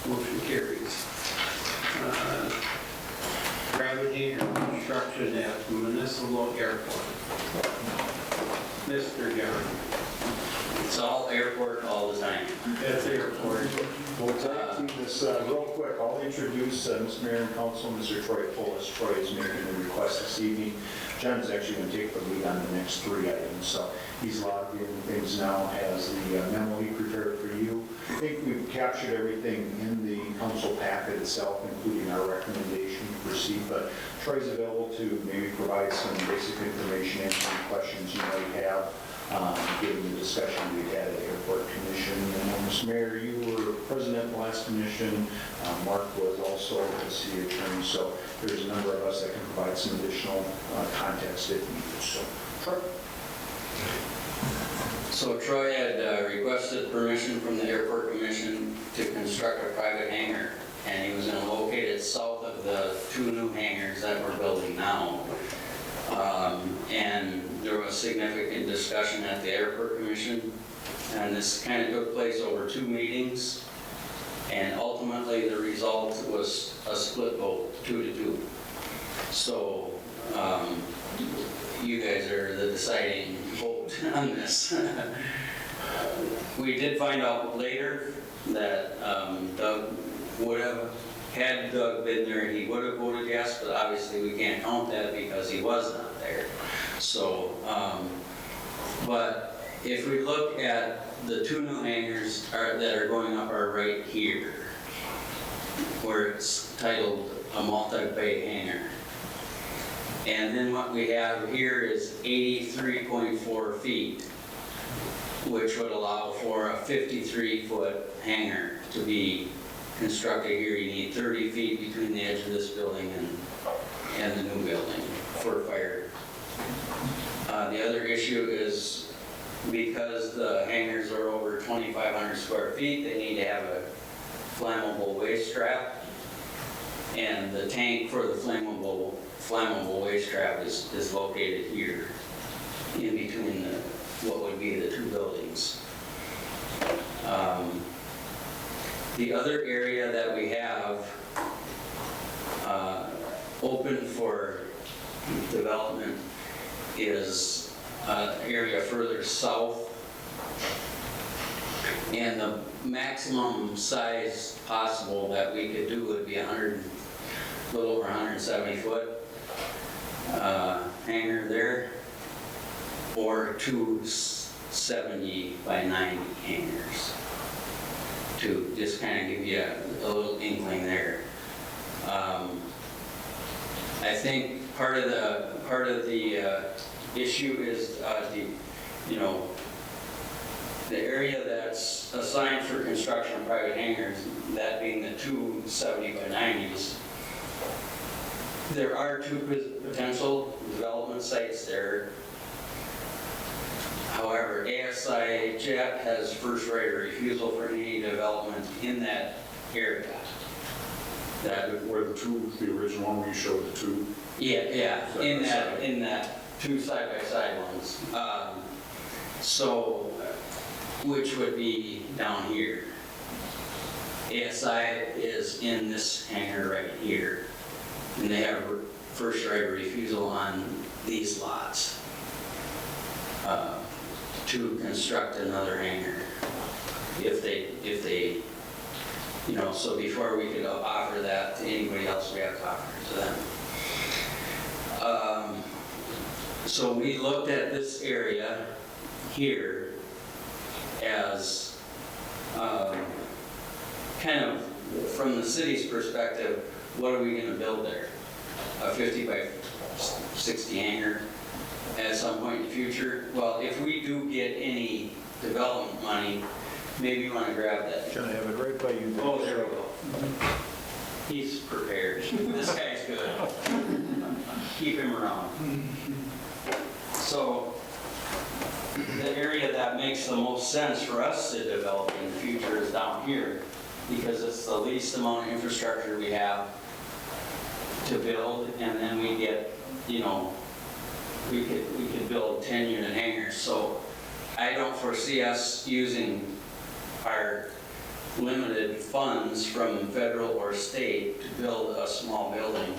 Motion carries. Private hangar construction at Municipal Airport. Mr. John. It's all airport all the time. That's airport. We'll take through this real quick. I'll introduce Mr. Mayor and Council, Mr. Troy Polis. Troy is making the request this evening. John's actually going to take the lead on the next 3 items. So he's logged in things now, has the memo he prepared for you. I think we've captured everything in the council packet itself, including our recommendation to proceed. But Troy's available to maybe provide some basic information, answer any questions you might have. Given the discussion we had at the Airport Commission. And Mr. Mayor, you were president of the last commission. Mark was also the city attorney. So there's a number of us that can provide some additional context if needed. So, Troy. So Troy had requested permission from the Airport Commission to construct a private hangar, and he was going to locate it south of the 2 new hangars that we're building now. And there was significant discussion at the Airport Commission, and this kind of took place over 2 meetings, and ultimately the result was a split vote, 2-2. So you guys are the deciding vote on this. We did find out later that Doug would have, had Doug been there, he would have voted yes, but obviously we can't count that because he was not there. So, but if we look at the 2 new hangars that are going up are right here, where it's titled a multi-bay hangar. And then what we have here is 83.4 feet, which would allow for a 53-foot hangar to be constructed here. You need 30 feet between the edge of this building and the new building for fire. The other issue is because the hangars are over 2,500 square feet, they need to have a flammable waste trap. And the tank for the flammable waste trap is located here in between what would be the 2 buildings. The other area that we have open for development is an area further south, and the maximum size possible that we could do would be a little over 170 foot hangar there, or 2 70 by 90 hangars, to just kind of give you a little inkling there. I think part of the issue is the area that's assigned for construction of private hangars, that being the 2 70 by 90s, There are two potential development sites there. However, ASI Jet has first right of refusal for any development in that area. That, Where the two, the original one where you showed the two? yeah, in that two side-by-side ones. So, which would be down here. ASI is in this hangar right here, and they have first right of refusal on these lots to construct another hangar. If they, you know, so before we could offer that to anybody else, we have to offer it to them. So we looked at this area here as kind of, from the city's perspective, what are we going to build there? A 50 by 60 hangar at some point in the future? Well, if we do get any development money, maybe you want to grab that. Can I have it right by you? Oh, there we go. He's prepared. This guy's good. Keep him around. So the area that makes the most sense for us to develop in the future is down here, because it's the least amount of infrastructure we have to build, and then we get, you know, we could build 10-unit hangars. So I don't foresee us using our limited funds from federal or state to build a small building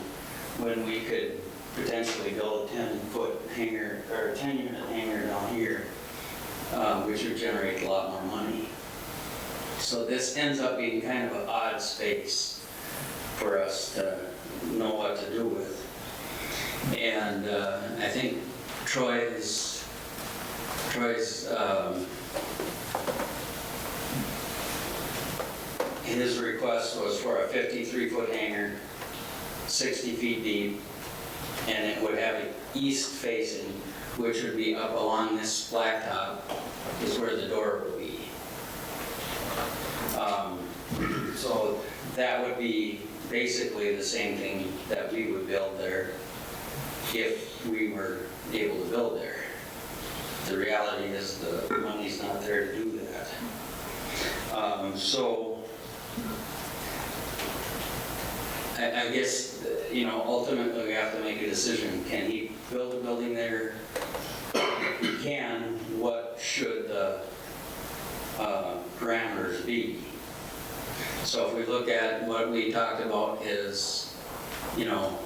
when we could potentially build a 10-foot hangar or a 10-unit hangar down here, which would generate a lot more money. So this ends up being kind of an odd space for us to know what to do with. And I think Troy's his request was for a 53-foot hangar, 60 feet deep, and it would have it east facing, which would be up along this blacktop, is where the door would be. So that would be basically the same thing that we would build there if we were able to build there. The reality is the money's not there to do that. So I guess, you know, ultimately we have to make a decision. Can he build a building there? If he can, what should the parameters be? So if we look at what we talked about is, you know,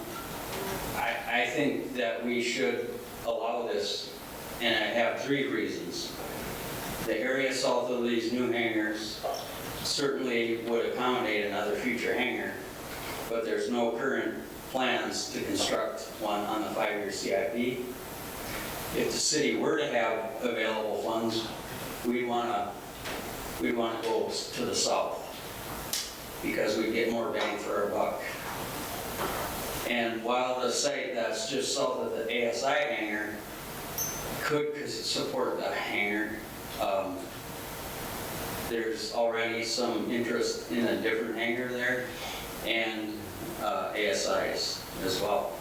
I think that we should allow this, and I have 3 reasons. The area south of these new hangars certainly would accommodate another future hangar, but there's no current plans to construct one on the 5-year CIP. If the city were to have available funds, we'd want to go to the south, because we get more bang for our buck. And while the site that's just south of the ASI hangar could support the hangar, there's already some interest in a different hangar there, and ASI's as well.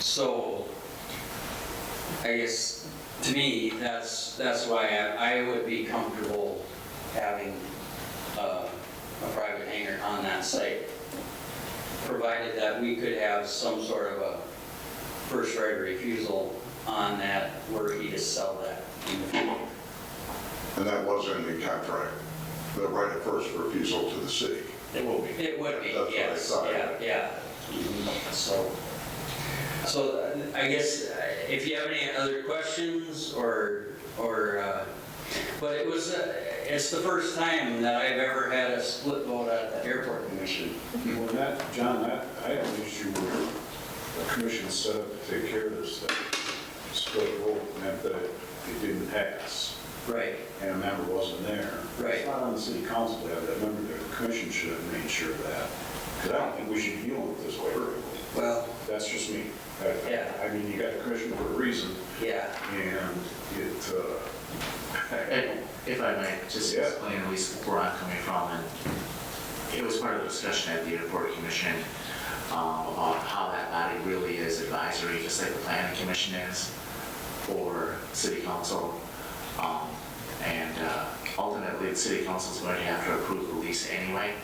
So I guess, to me, that's why I would be comfortable having a private hangar on that site, provided that we could have some sort of a first right of refusal on that, were he to sell that in the future. And that was in the contract, the right of first refusal to the city. It will be. It would be, That's what I yes, thought. yeah. So I guess if you have any other questions but it's the first time that I've ever had a split vote at the airport commission. Well, John, I had an issue where the commission set up to take care of this stuff. Split vote meant that it didn't pass. Right. And a member wasn't there. Right. It's not on the city council to have that member there. The commission should have made sure of that. Because I don't think we should be dealing with this way. Well, That's just me. Yeah. I mean, you got the commission for a reason, yeah. and If I might just explain at least where I'm coming from, and it was part of the discussion at the airport commission. about how that body really is advisory, just like the planning commission is for city council. And ultimately, the city council is going to have to approve the lease anyway.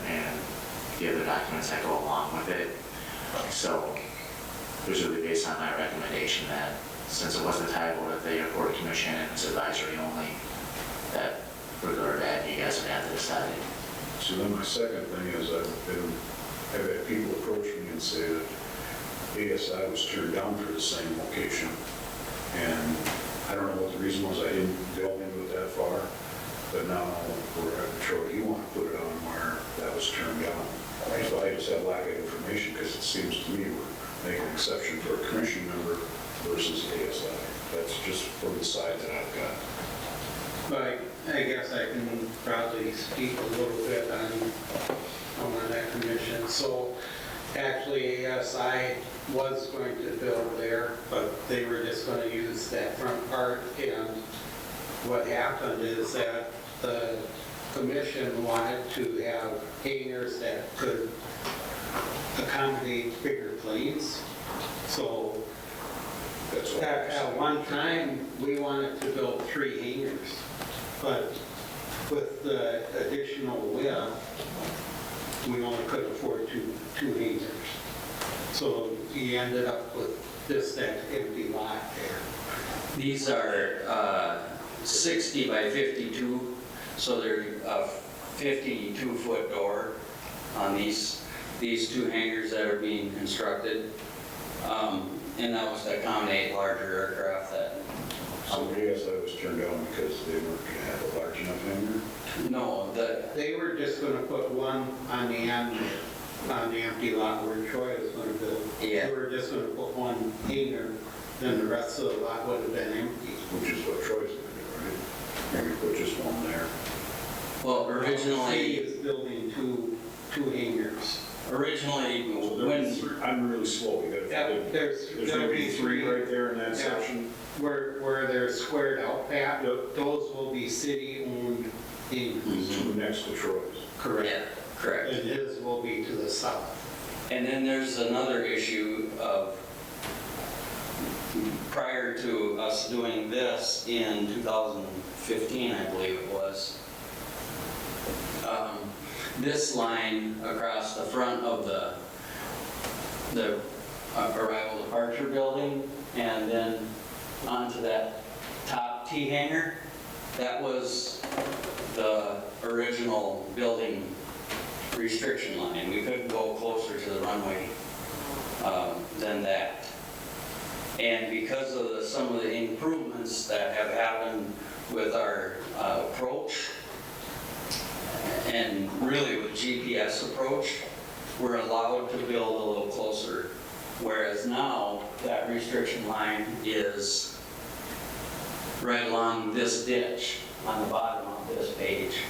And the other documents that go along with it. So it was really based on my recommendation that since it wasn't titled at the airport commission and it's advisory only, that for good or bad, you guys would have to decide. So then my second thing is I've had people approach me and say that ASI was turned down for the same location. And I don't know what the reason was, I didn't delve into it that far, but now we're at Troy, you want to put it on where that was turned down. So I just have lack of information because it seems to me we're making an exception for a commission member versus ASI. That's just from the side that I've got. But I guess I can probably speak a little bit on that commission. So actually ASI was going to build there, but they were just going to use that front part. And what happened is that the commission wanted to have hangars that could accommodate bigger planes. So at one time, we wanted to build 3 hangars, but with the additional width, we only could afford two hangars. So we ended up with that empty lot there. These are 60 by 52, so they're a 52-foot door on these 2 hangars that are being constructed. And that was to accommodate larger aircraft that... So ASI was turned down because they weren't going to have a large enough hangar? No, they were just going to put one on the end, on the empty lot where Troy was going to build. Yeah. They were just going to put one hangar, then the rest of the lot would have been empty. Which is what Troy's going to do, right? Maybe put just one there. Well, The city originally, is building two hangars. when... I'm really slow. You gotta- Yeah, there's There's gonna gonna be be 3 right there in that Yeah. section. Where they're squared out, Pat, those will be city-owned hangars. 2 next to Troy's. Correct. Yeah, correct. And his will be to the south. And then there's another issue of, prior to us doing this in 2015, I believe it was, this line across the front of the arrival departure building and then onto that top T hangar, that was the original building restriction line. We couldn't go closer to the runway than that. And because of some of the improvements that have happened with our approach, and really with GPS approach, we're allowed to build a little closer. Whereas now, that restriction line is right along this ditch on the bottom of this page.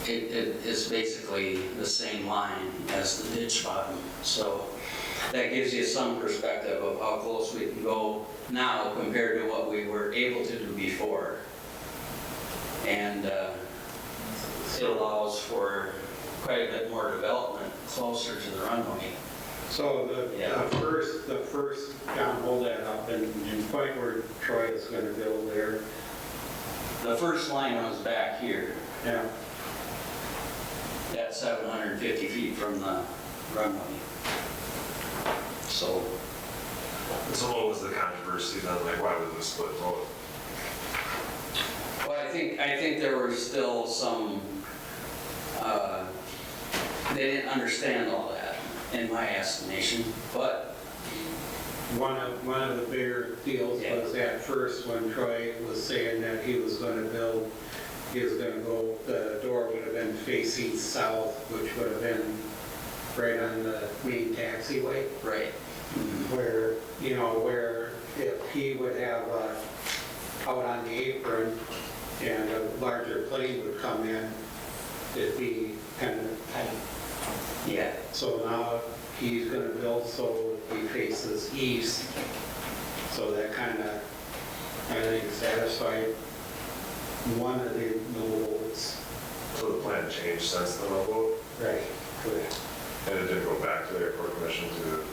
It is basically the same line as the ditch bottom. So that gives you some perspective of how close we can go now compared to what we were able to do before. And it allows for quite a bit more development closer to the runway. So the first, John, hold that up, and point where Troy is going to build there. The first line was back here. Yeah. That's 750 feet from the runway. So, So what was the controversy then, like why was it split vote? well, I think there were still some, they didn't understand all that, in my estimation, but One of the bigger deals was at first when Troy was saying that he was going to build, he was going to go, the door would have been facing south, which would have been right on the main taxiway. right. Where, where if he would have out on the apron and a larger plane would come in, it'd be kind of tight. Yeah. So now he's going to build so he faces east. So that kind of, I think, satisfied one of the goals. So the plan changed since the no vote? Right. And it didn't go back to the airport commission to,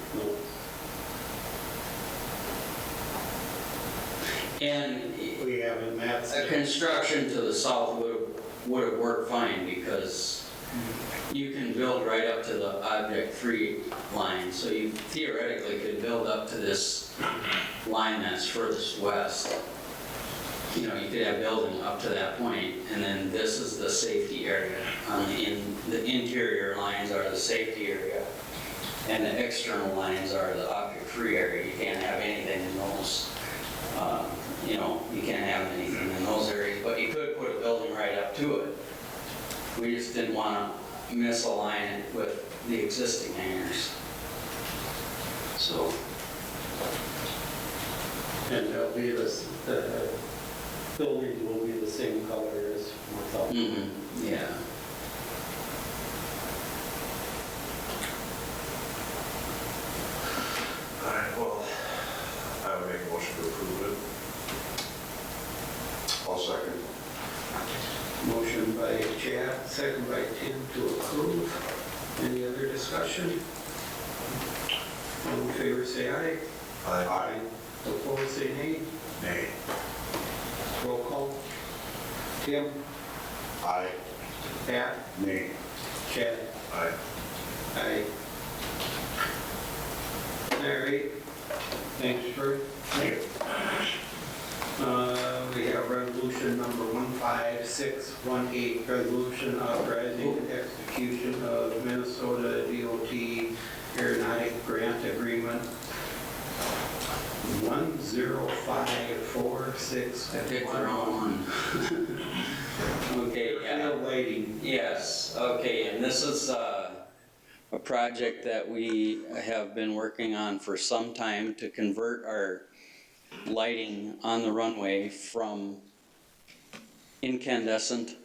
And We haven't met. construction to the south would have worked fine because you can build right up to the object 3 line. So you theoretically could build up to this line that's furthest west. You know, you could have building up to that point, and then this is the safety area. The interior lines are the safety area, and the external lines are the object-free area. You can't have anything in those. You know, you can't have anything in those areas, but you could put a building right up to it. We just didn't want to misalign it with the existing hangars. So, And they'll be the buildings will be the same color as without. yeah. all right, well, I would make a motion to approve it. I'll second. Motion by Chad, second by Tim to approve. Any other discussion? All in favor, say aye. Aye. Opposed, say nay. Nay. Roll call. Tim? Aye. Pat? Nay. Chad? Aye. Aye. All right. Thanks, Bert. We have resolution number 15618, resolution authorizing execution of Minnesota DOT aeronautic grant agreement 10546. I picked the wrong one. Okay, yeah. Lighting. Yes, okay, and this is a project that we have been working on for some time to convert our lighting on the runway from incandescent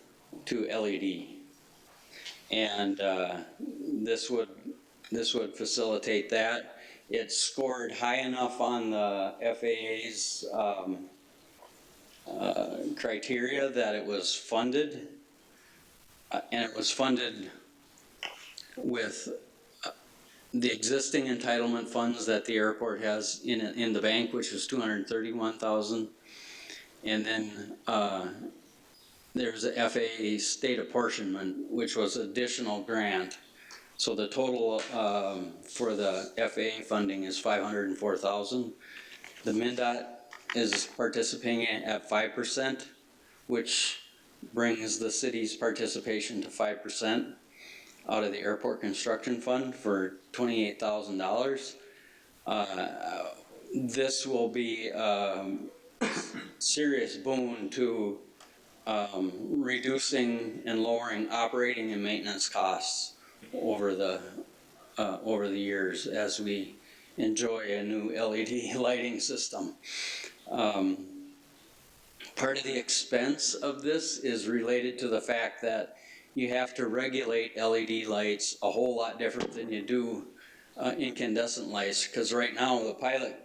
to LED. And this would facilitate that. It scored high enough on the FAA's criteria that it was funded, and it was funded with the existing entitlement funds that the airport has in the bank, which is $231,000, and then there's a FAA state apportionment, which was additional grant. So the total for the FAA funding is $504,000. The MnDOT is participating at 5%, which brings the city's participation to 5% out of the airport construction fund for $28,000. This will be serious boon to reducing and lowering operating and maintenance costs over the years as we enjoy a new LED lighting system. Part of the expense of this is related to the fact that you have to regulate LED lights a whole lot different than you do incandescent lights, because right now the pilot,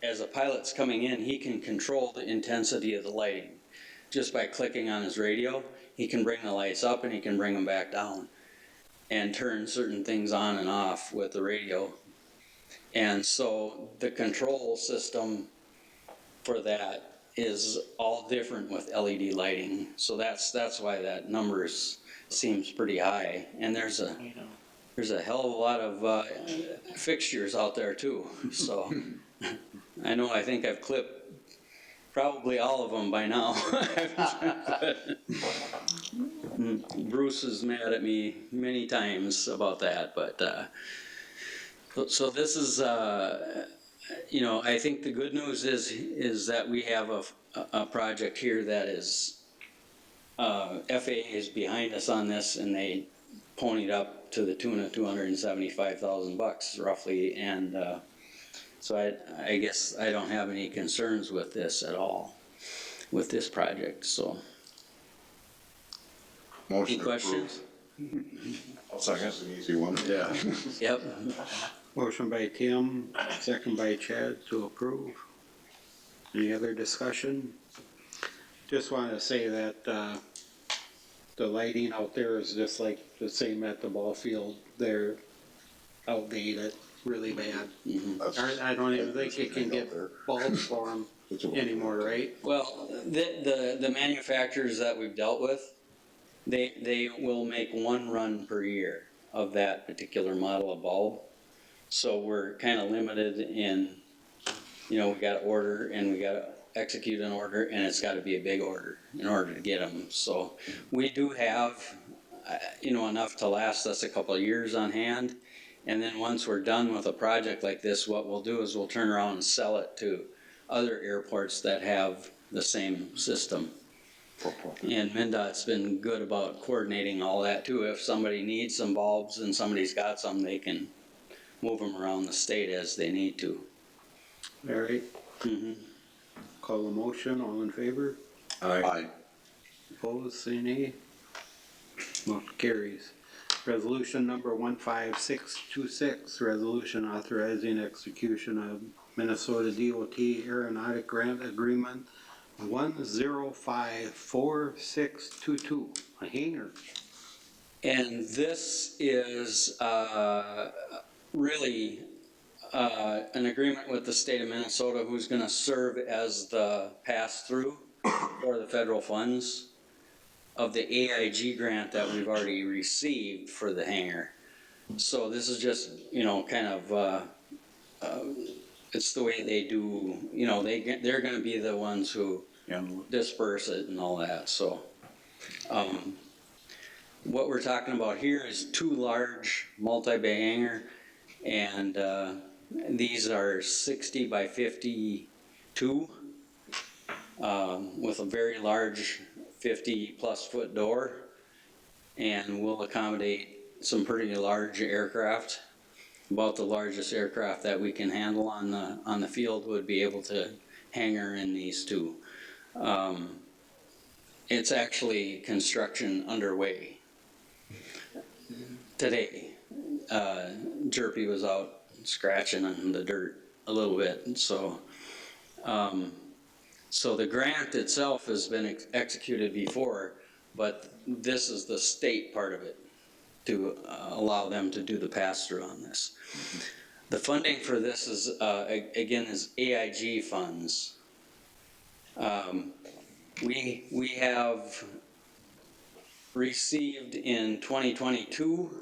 as a pilot's coming in, he can control the intensity of the lighting. Just by clicking on his radio, he can bring the lights up and he can bring them back down and turn certain things on and off with the radio. And so the control system for that is all different with LED lighting. So that's why that number seems pretty high. And there's a hell of a lot of fixtures out there too. So I think I've clipped probably all of them by now. Bruce is mad at me many times about that, but so this is I think the good news is that we have a project here that is FAA is behind us on this, and they ponied up to the tune of $275,000 roughly, and so I guess I don't have any concerns with this at all, with this project, so. Motion Any questions? I'll second. That's an easy one. Yeah. Yep. Motion by Tim, second by Chad to approve. Any other discussion? Just want to say that the lighting out there is just like the same at the ball field. They're outdated, really bad. I don't even think you can get bulbs for them anymore, right? Well, the manufacturers that we've dealt with, they will make one run per year of that particular model of bulb. So we're kind of limited in, we got to order and we got to execute an order, and it's got to be a big order in order to get them. So we do have, enough to last us a couple of years on hand. And then once we're done with a project like this, what we'll do is we'll turn around and sell it to other airports that have the same system. And MnDOT's been good about coordinating all that too. If somebody needs some bulbs and somebody's got some, they can move them around the state as they need to. All right. Call the motion, all in favor? Aye. Opposed, say nay. Motion carries. Resolution number 15626, resolution authorizing execution of Minnesota DOT Aeronautic Grant Agreement 1054622, a hangar. And this is really an agreement with the state of Minnesota, who's going to serve as the pass-through for the federal funds of the AIG grant that we've already received for the hangar. So this is just, kind of, it's the way they do, they're going to be the ones who disperse it and all that. So what we're talking about here is 2 large multi-bay hangar, and these are 60 by 52 with a very large 50-plus foot door, and will accommodate some pretty large aircraft. About the largest aircraft that we can handle on the field would be able to hangar in these 2. It's actually construction underway today. Jerpy was out scratching on the dirt a little bit, and so the grant itself has been executed before, but this is the state part of it to allow them to do the pass-through on this. The funding for this is, again, is AIG funds. We have received in 2022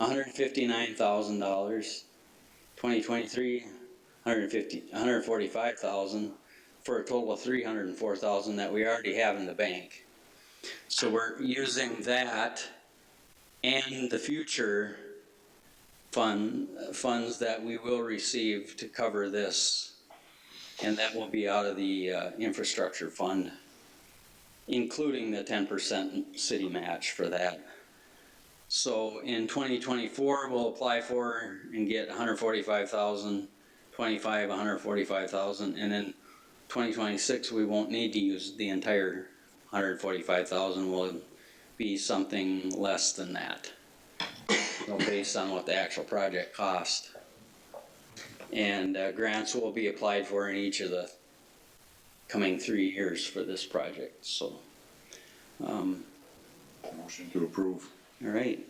$159,000, 2023 $145,000, for a total of $304,000 that we already have in the bank. So we're using that and the future funds that we will receive to cover this, and that will be out of the infrastructure fund, including the 10% city match for that. So in 2024, we'll apply for and get $145,000, 25, $145,000, and then 2026, we won't need to use the entire $145,000. Will be something less than that, based on what the actual project cost. And grants will be applied for in each of the coming 3 years for this project. So, Motion to approve. all right.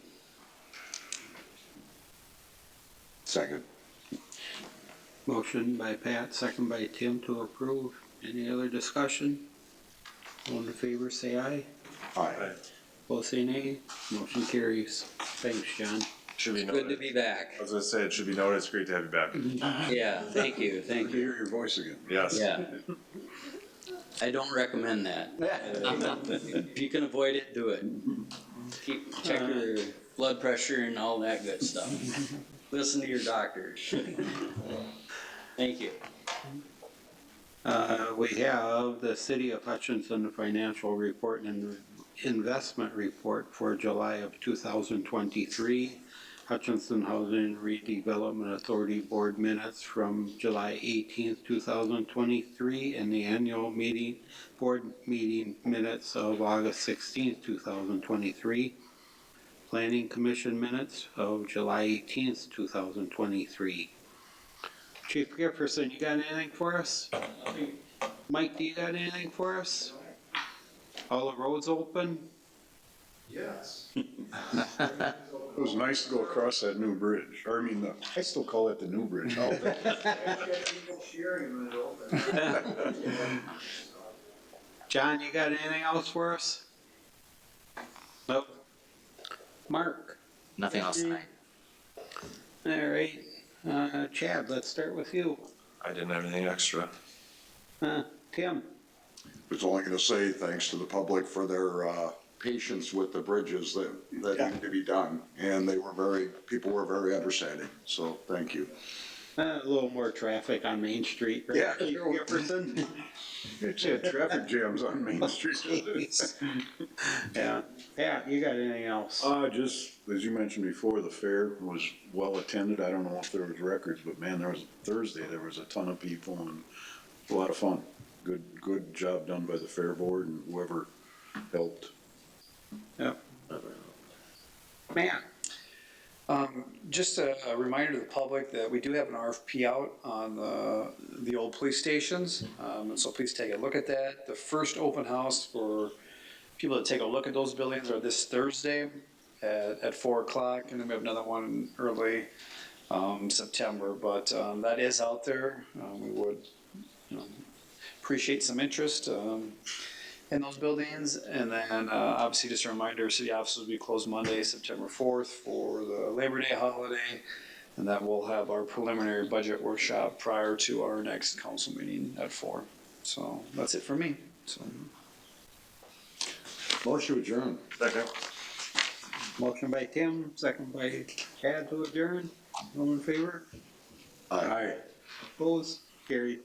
Second. Motion by Pat, second by Tim to approve. Any other discussion? All in favor, say aye. Aye. Both say nay. Motion carries. Thanks, John. Should be Good to noted. be back. I was gonna say, it should be noted, it's great to have you back. Yeah, thank you, Good thank to you. hear your voice again. Yes. Yeah. I don't recommend that. If you can avoid it, do it. Check your blood pressure and all that good stuff. Listen to your doctor. Thank you. We have the City of Hutchinson financial report and investment report for July of 2023. Hutchinson Housing Redevelopment Authority Board minutes from July 18th, 2023, and the annual board meeting minutes of August 16th, 2023. Planning Commission minutes of July 18th, 2023. Chief Jefferson, you got anything for us? Mike, do you got anything for us? All the roads open? Yes. It was nice to go across that new bridge, or I mean, I still call it the new bridge. John, you got anything else for us? Nope. Mark? Nothing else tonight. All right, Chad, let's start with you. I didn't have anything extra. Tim? Was only gonna say thanks to the public for their, patience with the bridges that need to be done. And people were very understanding, so thank you. A little more traffic on Main Street, right? Yeah. Jefferson? It's had traffic jams on Main Street. Jeez. Yeah. Pat, you got anything else? Just, as you mentioned before, the fair was well attended. I don't know if there was records, but man, Thursday, there was a ton of people and a lot of fun. Good job done by the fair board and whoever helped. Yep. Matt? Just a reminder to the public that we do have an RFP out on the old police stations. And so please take a look at that. The first open house for people to take a look at those buildings are this Thursday at 4 o'clock. And then we have another one in early September. But that is out there. We would appreciate some interest in those buildings. And then obviously just a reminder, city offices will be closed Monday, September 4th for the Labor Day holiday. And that we'll have our preliminary budget workshop prior to our next council meeting at 4. So that's it for me. So. Motion adjourned. Second. Motion by Tim, second by Chad to adjourn. All in favor? Aye. Opposed? Carried.